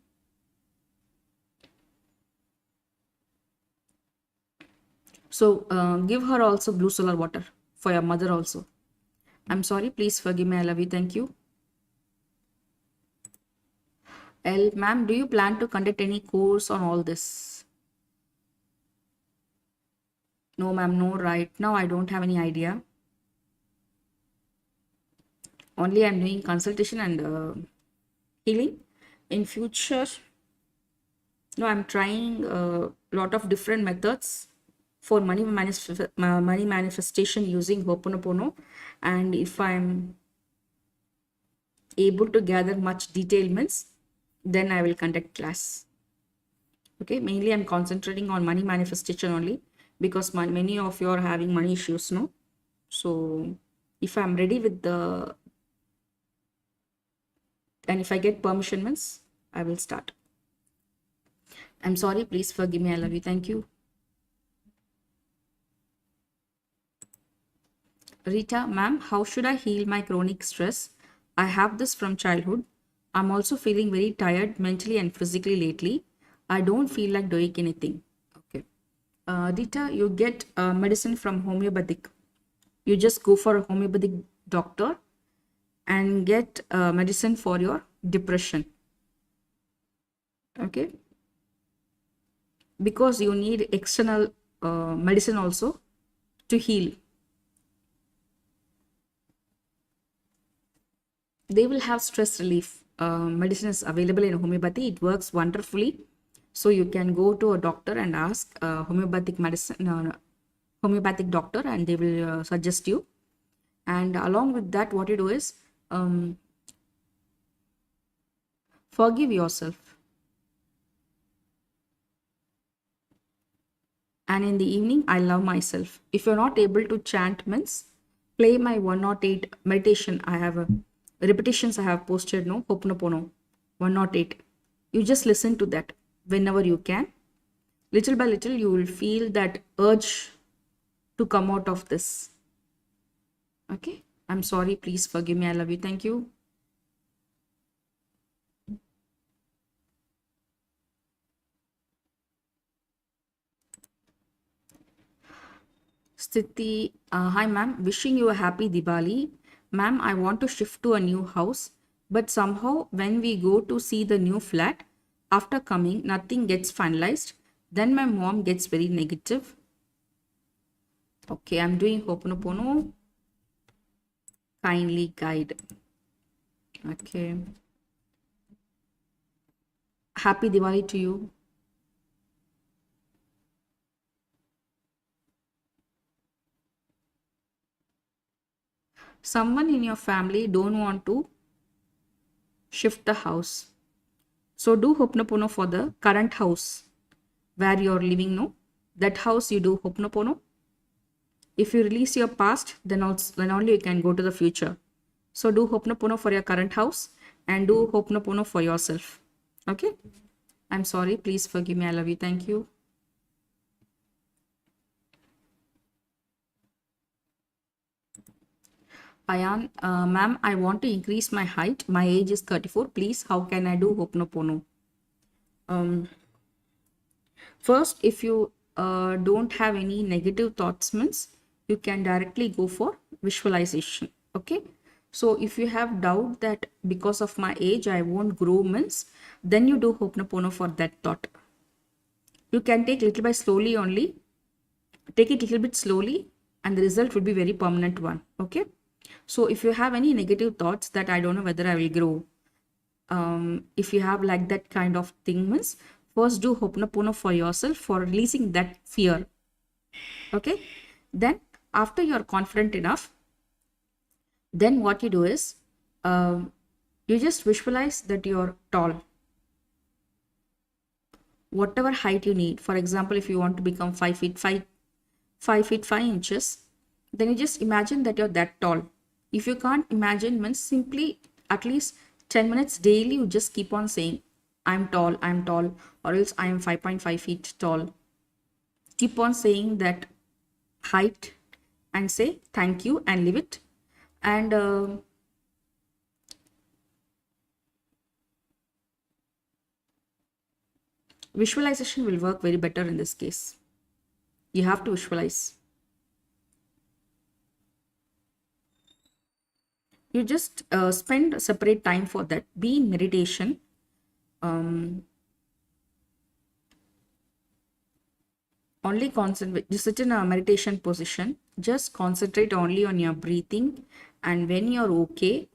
So give her also blue solar water for your mother also. I'm sorry, please forgive me. I love you. Thank you. L, ma'am, do you plan to conduct any course on all this? No, ma'am, no. Right now, I don't have any idea. Only I'm doing consultation and healing. In future, no, I'm trying a lot of different methods for money manifestation using Ho'oponopono. And if I'm able to gather much detail means, then I will conduct class. Okay, mainly I'm concentrating on money manifestation only because many of you are having money issues, no? So if I'm ready with the, and if I get permission means, I will start. I'm sorry, please forgive me. I love you. Thank you. Rita, ma'am, how should I heal my chronic stress? I have this from childhood. I'm also feeling very tired mentally and physically lately. I don't feel like doing anything. Okay. Rita, you get medicine from homeopathic. You just go for a homeopathic doctor and get medicine for your depression. Okay. Because you need external medicine also to heal. They will have stress relief. Medicine is available in homeopathy. It works wonderfully. So you can go to a doctor and ask homeopathic medicine, homeopathic doctor, and they will suggest you. And along with that, what you do is forgive yourself. And in the evening, I love myself. If you're not able to chant means, play my 108 meditation. I have a repetitions I have posted, no, Ho'oponopono 108. You just listen to that whenever you can. Little by little, you will feel that urge to come out of this. Okay. I'm sorry. Please forgive me. I love you. Thank you. Sthiti, hi ma'am. Wishing you a happy Diwali. Ma'am, I want to shift to a new house, but somehow when we go to see the new flat, after coming, nothing gets finalized. Then my mom gets very negative. Okay, I'm doing Ho'oponopono. Kindly guide. Okay. Happy Diwali to you. Someone in your family don't want to shift the house. So do Ho'oponopono for the current house where you're living now. That house you do Ho'oponopono. If you release your past, then only you can go to the future. So do Ho'oponopono for your current house and do Ho'oponopono for yourself. Okay. I'm sorry. Please forgive me. I love you. Thank you. Ayan, ma'am, I want to increase my height. My age is 34. Please, how can I do Ho'oponopono? Um, First, if you don't have any negative thoughts, means you can directly go for visualization. Okay. So if you have doubt that because of my age I won't grow, means then you do Ho'oponopono for that thought. You can take little by slowly only. Take it little bit slowly, and the result will be very permanent one. Okay. So if you have any negative thoughts that I don't know whether I will grow, if you have like that kind of thing, means first do Ho'oponopono for yourself for releasing that fear. Okay. Then after you're confident enough, then what you do is you just visualize that you're tall, whatever height you need. For example, if you want to become 5 feet 5 feet 5 inches, then you just imagine that you're that tall. If you can't imagine, means simply at least 10 minutes daily you just keep on saying I'm tall, or else I am 5.5 feet tall. Keep on saying that height and say thank you and leave it. And visualization will work very better in this case. You have to visualize. You just spend separate time for that. Be in meditation. Only concentrate. Just sit in a meditation position. Just concentrate only on your breathing. And when you're okay,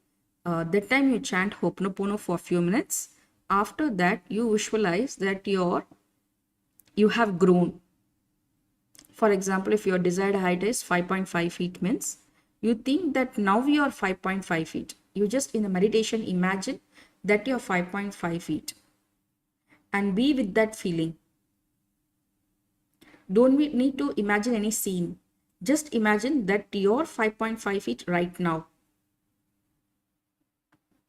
that time you chant Ho'oponopono for a few minutes. After that, you visualize that you have grown. For example, if your desired height is 5.5 feet, means you think that now you are 5.5 feet. You just in the meditation imagine that you're 5.5 feet and be with that feeling. Don't need to imagine any scene. Just imagine that you're 5.5 feet right now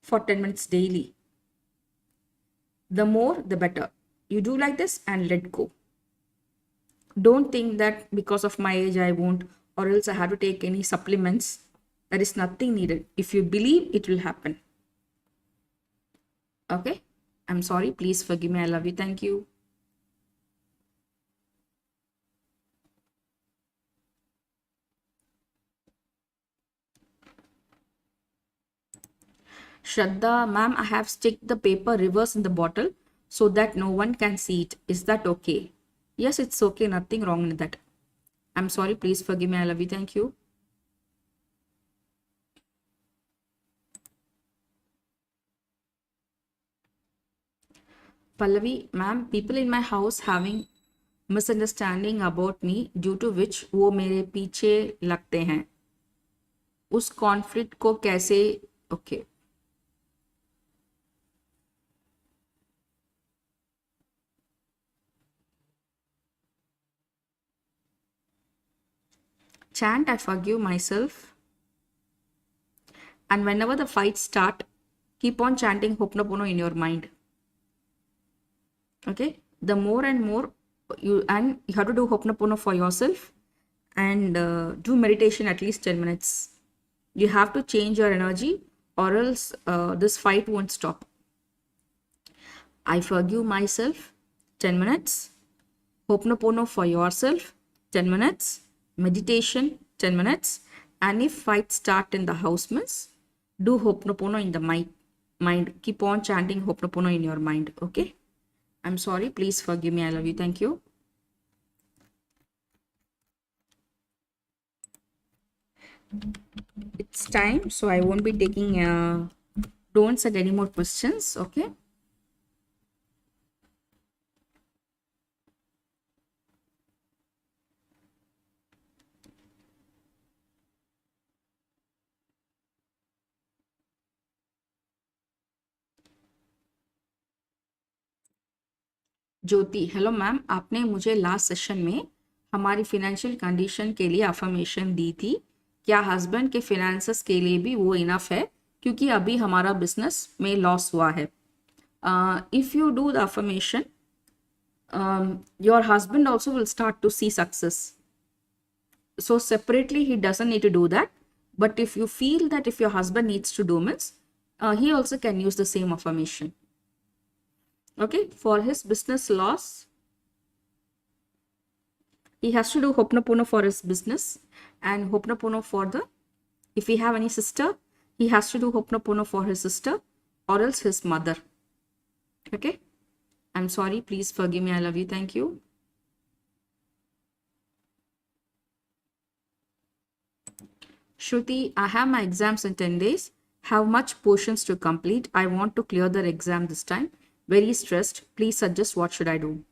for 10 minutes daily. The more, the better. You do like this and let go. Don't think that because of my age I won't, or else I have to take any supplements. There is nothing needed. If you believe, it will happen. Okay. I'm sorry. Please forgive me. I love you. Thank you. Shraddha, ma'am, I have sticked the paper reverse in the bottle so that no one can see it. Is that okay? Yes, it's okay. Nothing wrong in that. I'm sorry. Please forgive me. I love you. Thank you. Pallavi, ma'am, people in my house having misunderstanding about me due to which वो मेरे पीछे लगते हैं. उस conflict को कैसे okay chant I forgive myself, and whenever the fights start, keep on chanting Ho'oponopono in your mind. Okay, the more and more you have to do Ho'oponopono for yourself, and do meditation at least 10 minutes. You have to change your energy, or else this fight won't stop. I forgive myself 10 minutes. Ho'oponopono for yourself 10 minutes. Meditation 10 minutes. And if fights start in the house, means do Ho'oponopono in the mind. Keep on chanting Ho'oponopono in your mind. Okay. I'm sorry. Please forgive me. I love you. Thank you. It's time. So I won't be taking, don't set any more questions. Okay. Jyoti, hello ma'am, आपने मुझे last session में हमारी financial condition के लिए affirmation दी थी. क्या husband के finances के लिए भी वो इनफ है, क्योंकि अभी हमारा बिजनेस में लॉस हुआ है. If you do the affirmation, your husband also will start to see success. So separately he doesn't need to do that. But if you feel that if your husband needs to do means, he also can use the same affirmation. Okay, for his business loss, he has to do Ho'oponopono for his business and Ho'oponopono for the, if he have any sister, he has to do Ho'oponopono for his sister or else his mother. Okay, I'm sorry, please forgive me, I love you, thank you. Shruti, I have my exams in 10 days. Have much portions to complete. I want to clear the exam this time. Very stressed. Please suggest what should I do.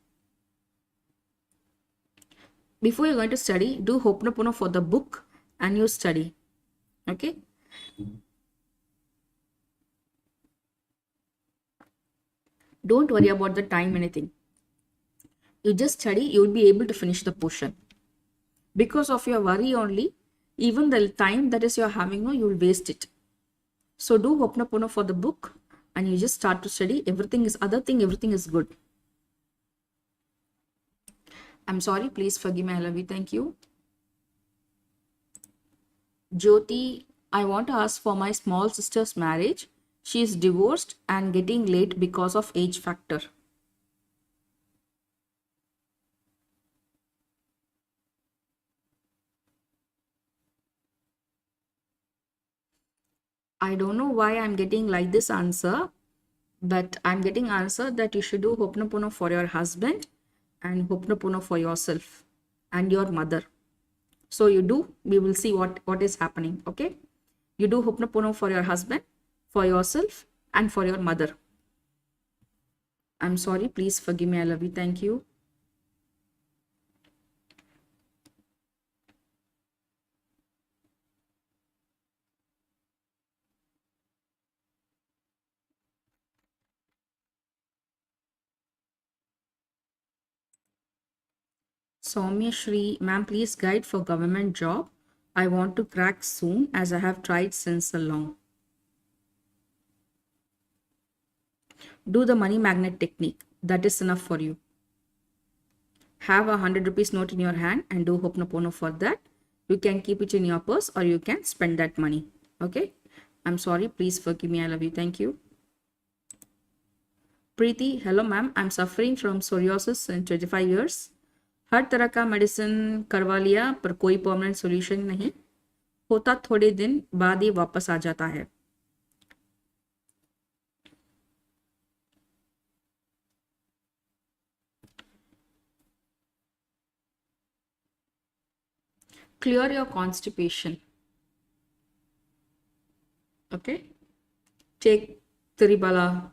Before you're going to study, do Ho'oponopono for the book and you study. Okay? Don't worry about the time, anything. You just study, you will be able to finish the portion. Because of your worry only, even the time that is you're having, no, you will waste it. So do Ho'oponopono for the book and you just start to study. Everything is good. I'm sorry, please forgive me, I love you, thank you. Jyoti, I want to ask for my small sister's marriage. She is divorced and getting late because of age factor. I don't know why I'm getting like this answer, but I'm getting answer that you should do Ho'oponopono for your husband and Ho'oponopono for yourself and your mother. So you do, we will see what is happening. Okay, you do Ho'oponopono for your husband, for yourself and for your mother. I'm sorry, please forgive me, I love you, thank you. Soumya Shri, ma'am, please guide for government job. I want to crack soon as I have tried since so long. Do the money magnet technique. That is enough for you. Have a 100 rupees note in your hand and do Ho'oponopono for that. You can keep it in your purse or you can spend that money. Okay. I'm sorry. Please forgive me. I love you. Thank you. Preeti, hello ma'am. I'm suffering from psoriasis in 25 years. हर तरह का medicine करवा लिया पर कोई permanent solution नहीं होता, थोड़े दिन बाद ही वापस आ जाता है. Clear your constipation. Okay, take Tiribala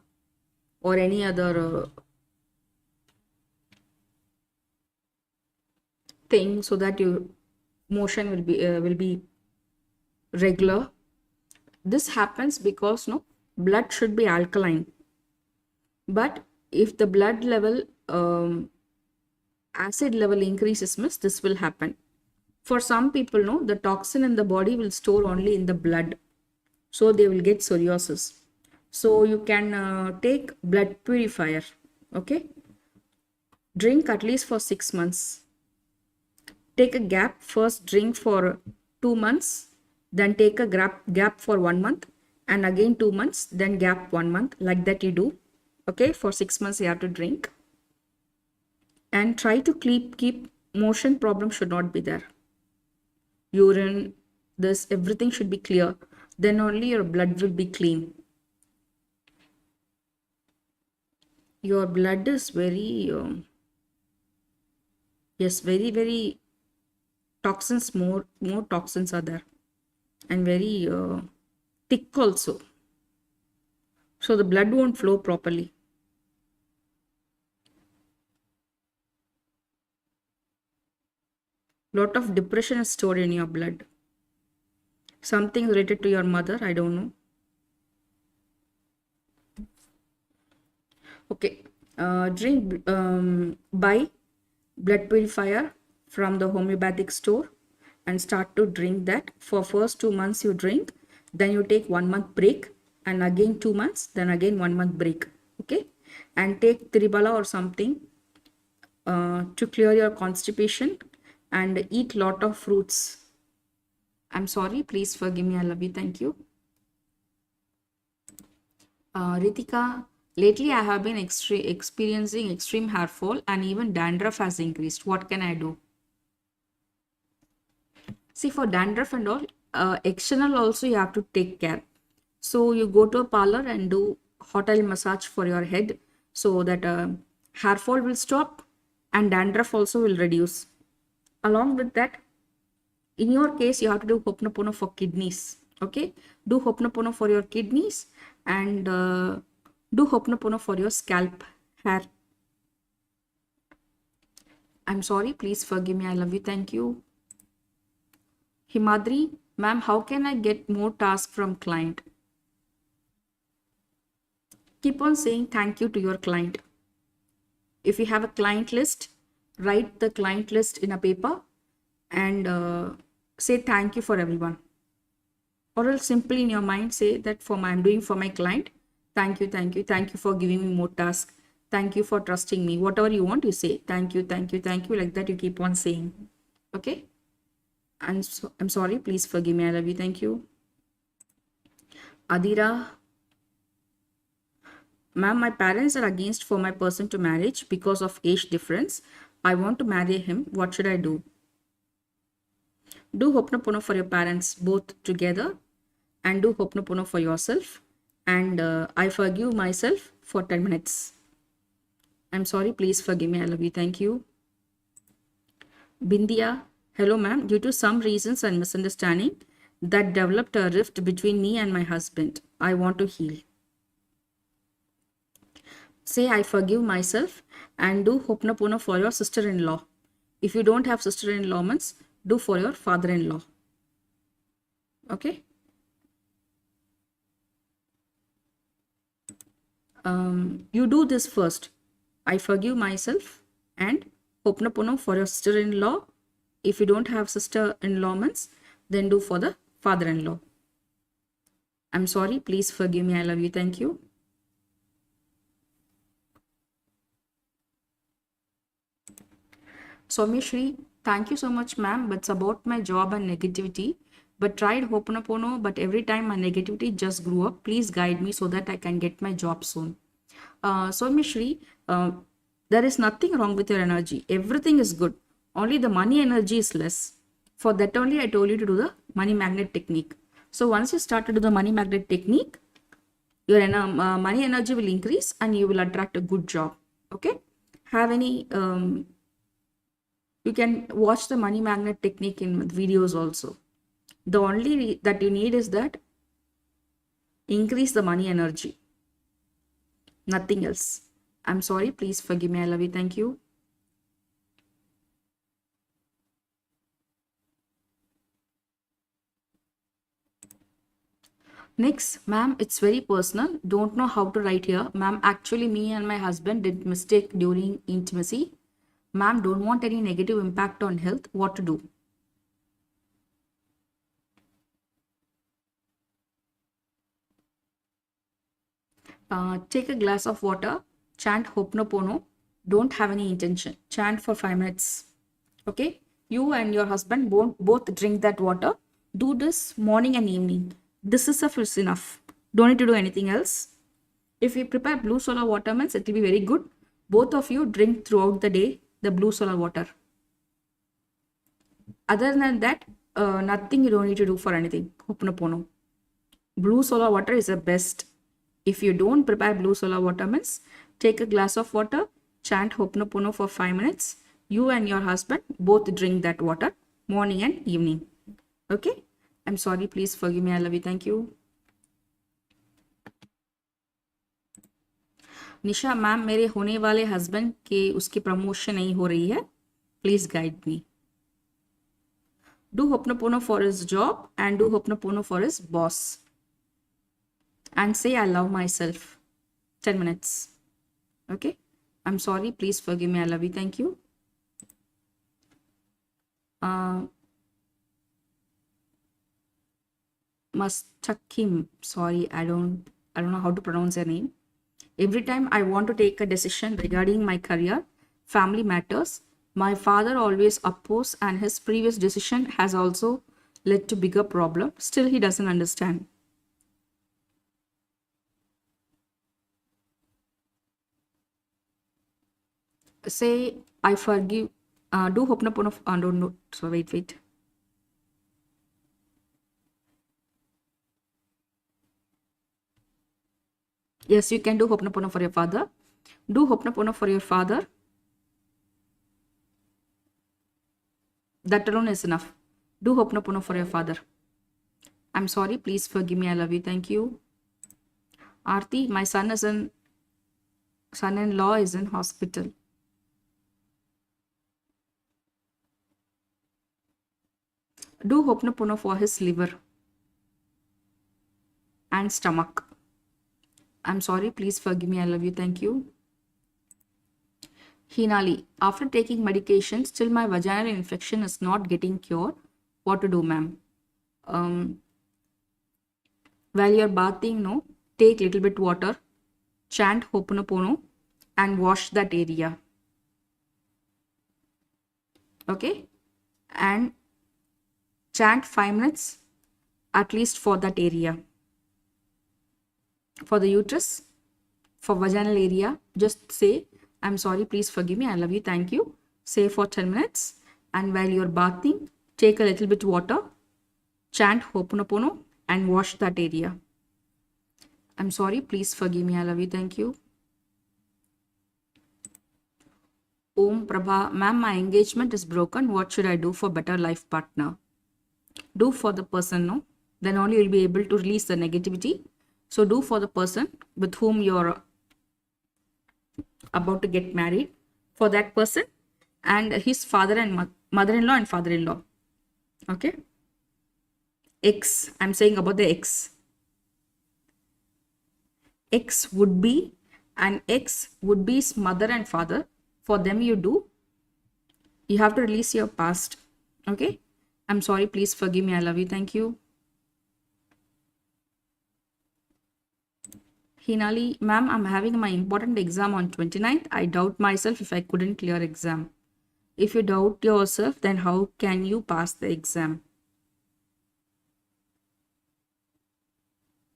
or any other thing so that your motion will be regular. This happens because no blood should be alkaline, but if the blood level acid level increases, means this will happen. For some people, no, the toxin in the body will store only in the blood, so they will get psoriasis. So you can take blood purifier. Okay, drink at least for 6 months. Take a gap, first drink for 2 months, then take a gap for 1 month, and again 2 months, then gap 1 month, like that you do. Okay, for 6 months you have to drink, and try to keep motion problem should not be there. Urine, this everything should be clear, then only your blood will be clean. Your blood is very yes, very toxins, more toxins are there, and very thick also, so the blood won't flow properly. Lot of depression is stored in your blood, something related to your mother, I don't know. Okay, buy blood purifier from the homeopathic store and start to drink that. For first 2 months you drink, then you take 1 month break, and again 2 months, then again 1 month break. Okay, and take Tribala or something to clear your constipation, and eat lot of fruits I'm sorry, please forgive me, I love you, thank you. Ritika, lately I have been experiencing extreme hair fall and even dandruff has increased. What can I do? See, for dandruff and all, external also you have to take care. So you go to a parlor and do hot oil massage for your head so that hair fall will stop and dandruff also will reduce. Along with that, in your case, you have to do Ho'oponopono for kidneys. Okay, do Ho'oponopono for your kidneys and do Ho'oponopono for your scalp hair. I'm sorry, please forgive me. I love you. Thank you. Himadri, ma'am, how can I get more tasks from client? Keep on saying thank you to your client. If you have a client list, write the client list in a paper and say thank you for everyone. Or else simply in your mind say that I'm doing for my client. Thank you, thank you, thank you for giving me more tasks. Thank you for trusting me. Whatever you want, you say thank you, thank you, thank you. Like that, you keep on saying. Okay. And so, I'm sorry. Please forgive me. I love you. Thank you. Adira. Ma'am, my parents are against for my person to marriage because of age difference. I want to marry him. What should I do? Do Ho'oponopono for your parents both together and do Ho'oponopono for yourself. And I forgive myself for 10 minutes. I'm sorry. Please forgive me. I love you. Thank you. Bindia. Hello, ma'am. Due to some reasons and misunderstanding that developed a rift between me and my husband, I want to heal. Say I forgive myself and do Ho'oponopono for your sister-in-law. If you don't have sister-in-law means do for your father-in-law. Okay. You do this first. I forgive myself and Ho'oponopono for your sister-in-law. If you don't have sister-in-law means then do for the father-in-law. I'm sorry. Please forgive me. I love you. Thank you. Soumyashri, thank you so much, ma'am. But it's about my job and negativity. But tried Ho'oponopono, but every time my negativity just grew up. Please guide me so that I can get my job soon. Soumyashri, there is nothing wrong with your energy. Everything is good. Only the money energy is less. For that only I told you to do the money magnet technique. So once you start to do the money magnet technique, your money energy will increase and you will attract a good job. Okay. Have any you can watch the money magnet technique in videos also. The only that you need is that increase the money energy. Nothing else. I'm sorry. Please forgive me. I love you. Thank you. Next, ma'am, it's very personal. Don't know how to write here. Ma'am, actually me and my husband did mistake during intimacy. Ma'am, don't want any negative impact on health. What to do? Take a glass of water. Chant Ho'oponopono. Don't have any intention. Chant for 5 minutes. Okay? You and your husband both drink that water. Do this morning and evening. This is enough. Don't need to do anything else. If you prepare blue solar water means it will be very good. Both of you drink throughout the day the blue solar water. Other than that, nothing you don't need to do for anything. Ho'oponopono. Blue solar water is the best. If you don't prepare blue solar water means take a glass of water, chant Ho'oponopono for 5 minutes. You and your husband both drink that water morning and evening. Okay? I'm sorry. Please forgive me. I love you. Thank you. Nisha ma'am, मेरे होने वाले husband के उसकी promotion नहीं हो रही है. Please guide me. Do Ho'oponopono for his job and do Ho'oponopono for his boss. And say I love myself. 10 minutes. Okay? I'm sorry. Please forgive me. I love you. Thank you. Mustakim. Sorry, I don't know how to pronounce your name. Every time I want to take a decision regarding my career, family matters, my father always opposes and his previous decision has also led to bigger problem. Still he doesn't understand. Say, I forgive. Do Ho'oponopono. No. So wait. Yes, you can do Ho'oponopono for your father. Do Ho'oponopono for your father. That alone is enough. Do Ho'oponopono for your father. I'm sorry. Please forgive me. I love you. Thank you. Aarti, my son-in-law is in hospital. Do Ho'oponopono for his liver and stomach. I'm sorry. Please forgive me. I love you. Thank you. Hinali, after taking medication, still my vaginal infection is not getting cured. What to do, ma'am? While you're bathing, no, take little bit water, chant Ho'oponopono, and wash that area. Okay? And chant 5 minutes at least for that area. For the uterus, for vaginal area, just say, I'm sorry, please forgive me, I love you, thank you. Say for 10 minutes. And while you're bathing, take a little bit water, chant Ho'oponopono, and wash that area. I'm sorry, please forgive me, I love you, thank you. Om Prabha, ma'am, my engagement is broken. What should I do for better life partner? Do for the person, no? Then only you'll be able to release the negativity. So do for the person with whom you're about to get married, for that person and his father and mother-in-law and father-in-law. Okay? X, I'm saying about the X. X would be, and X would be his mother and father. For them you do. You have to release your past. Okay? I'm sorry, please forgive me, I love you, thank you. Hinali, ma'am, I'm having my important exam on 29th. I doubt myself if I couldn't clear exam. If you doubt yourself, then how can you pass the exam?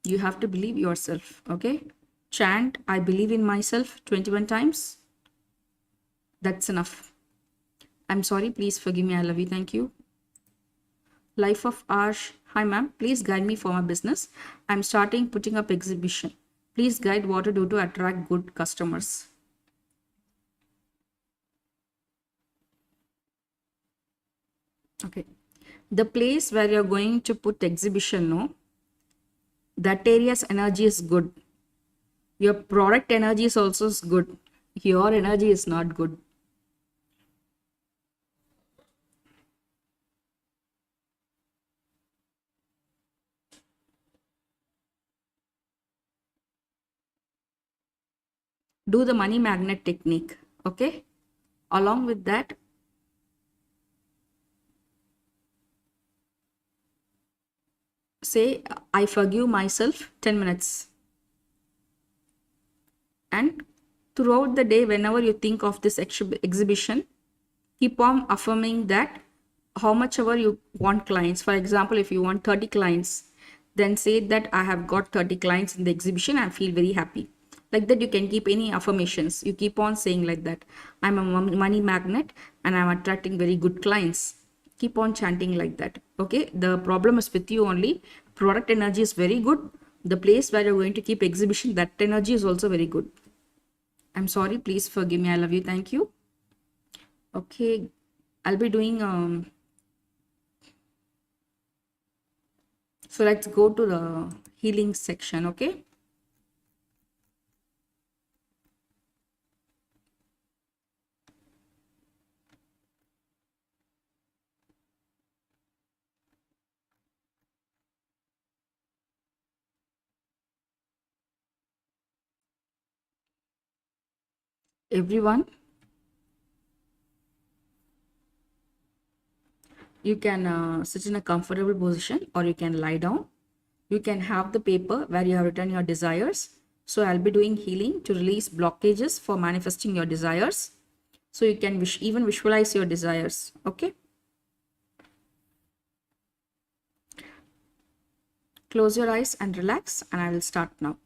You have to believe yourself, okay? Chant, I believe in myself 21 times. That's enough. I'm sorry, please forgive me, I love you, thank you. Life of Ash, hi ma'am, please guide me for my business. I'm starting putting up exhibition. Please guide what to do to attract good customers. Okay. The place where you're going to put exhibition, no? That area's energy is good. Your product energy is also good. Your energy is not good. Do the money magnet technique. Okay. Along with that, say, I forgive myself 10 minutes. And throughout the day, whenever you think of this exhibition, keep on affirming that how much ever you want clients. For example, if you want 30 clients, then say that I have got 30 clients in the exhibition. I feel very happy. Like that, you can keep any affirmations. You keep on saying like that. I'm a money magnet and I'm attracting very good clients. Keep on chanting like that. Okay. The problem is with you only. Product energy is very good. The place where you're going to keep exhibition, that energy is also very good. I'm sorry. Please forgive me. I love you. Thank you. Okay. I'll be doing so let's go to the healing section. Okay. Everyone, you can sit in a comfortable position or you can lie down. You can have the paper where you have written your desires. So I'll be doing healing to release blockages for manifesting your desires. So you can even visualize your desires. Okay. Close your eyes and relax, and I will start now.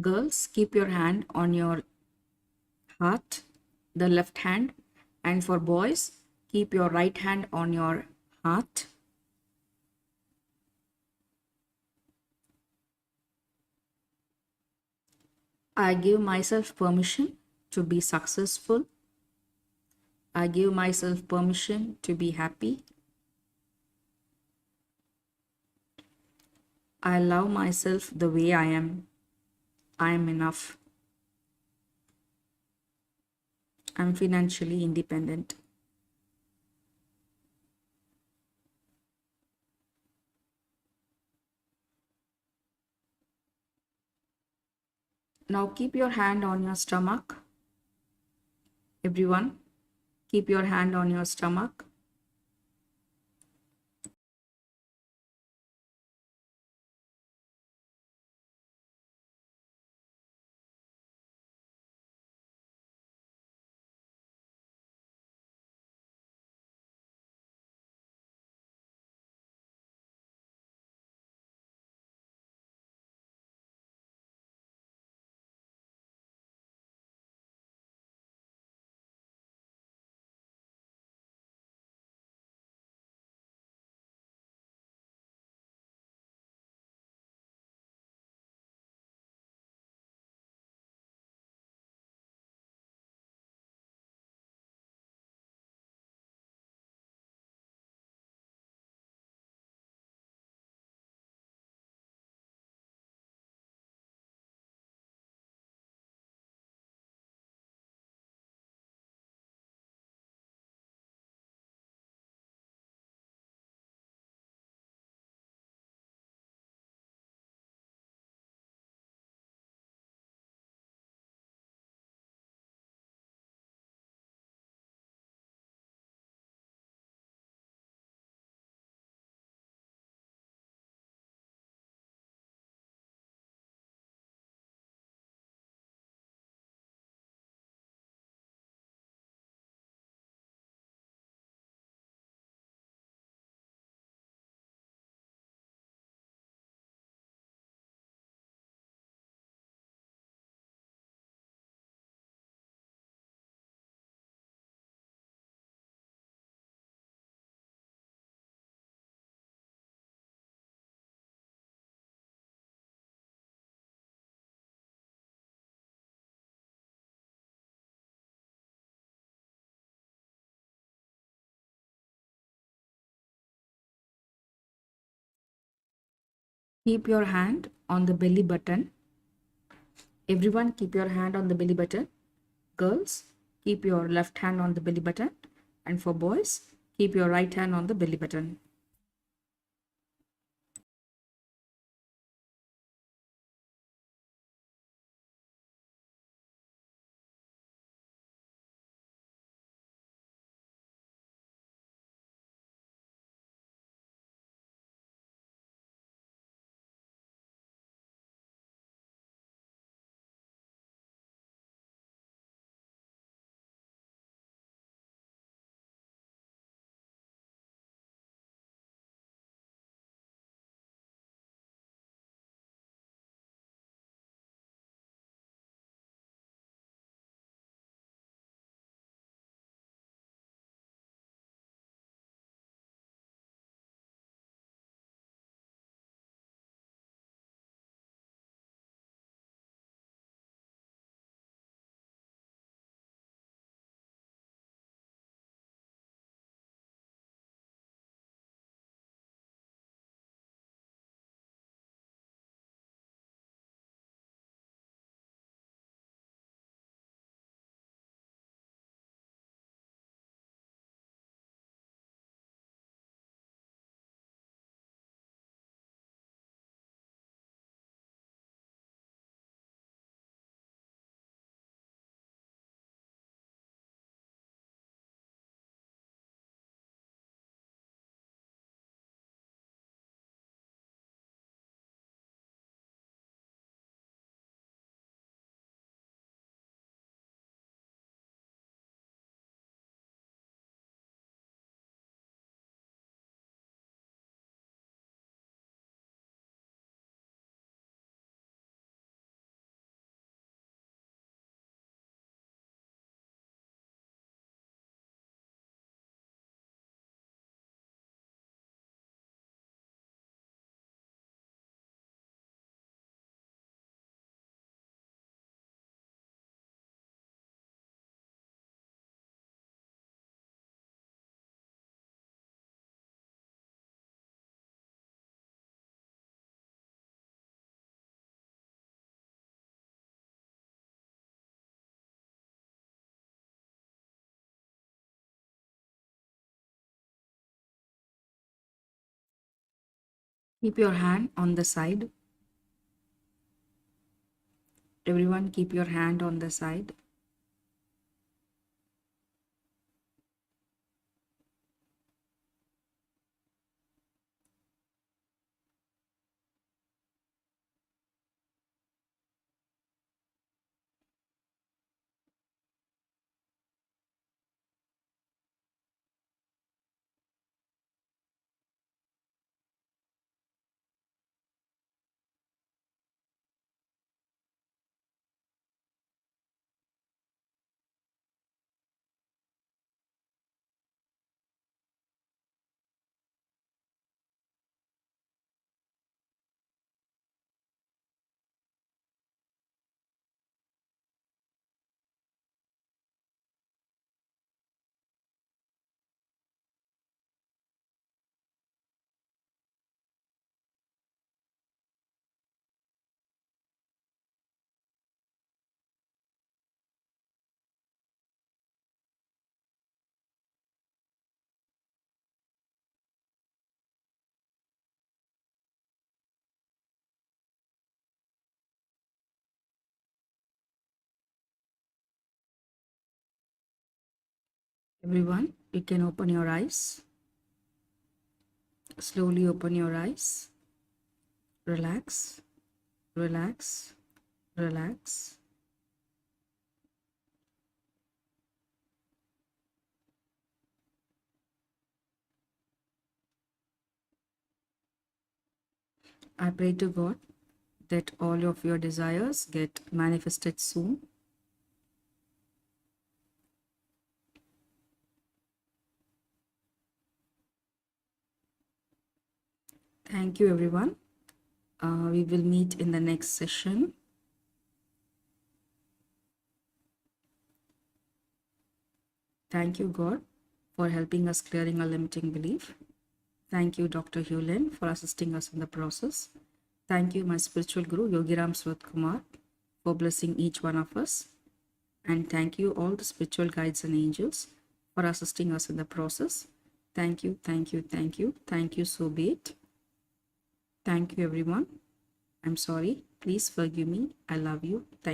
Girls, keep your hand on your heart, the left hand. And for boys, keep your right hand on your heart. I give myself permission to be successful. I give myself permission to be happy. I love myself the way I am. I am enough. I'm financially independent. Now keep your hand on your stomach. Everyone, keep your hand on your stomach. Keep your hand on the belly button. Everyone, keep your hand on the belly button. Girls, keep your left hand on the belly button. And for boys, keep your right hand on the belly button. Keep your hand on the side. Everyone, keep your hand on the side. Everyone, you can open your eyes. Slowly open your eyes. Relax, relax, relax. I pray to God that all of your desires get manifested soon. Thank you, everyone. We will meet in the next session. Thank you, God, for helping us clearing our limiting belief. Thank you, Dr. Hewlin, for assisting us in the process. Thank you, my spiritual guru, Yogiram Swath Kumar, for blessing each one of us. And thank you, all the spiritual guides and angels, for assisting us in the process. Thank you, thank you, thank you. Thank you, so be it. Thank you, everyone. I'm sorry. Please forgive me. I love you. Thank you.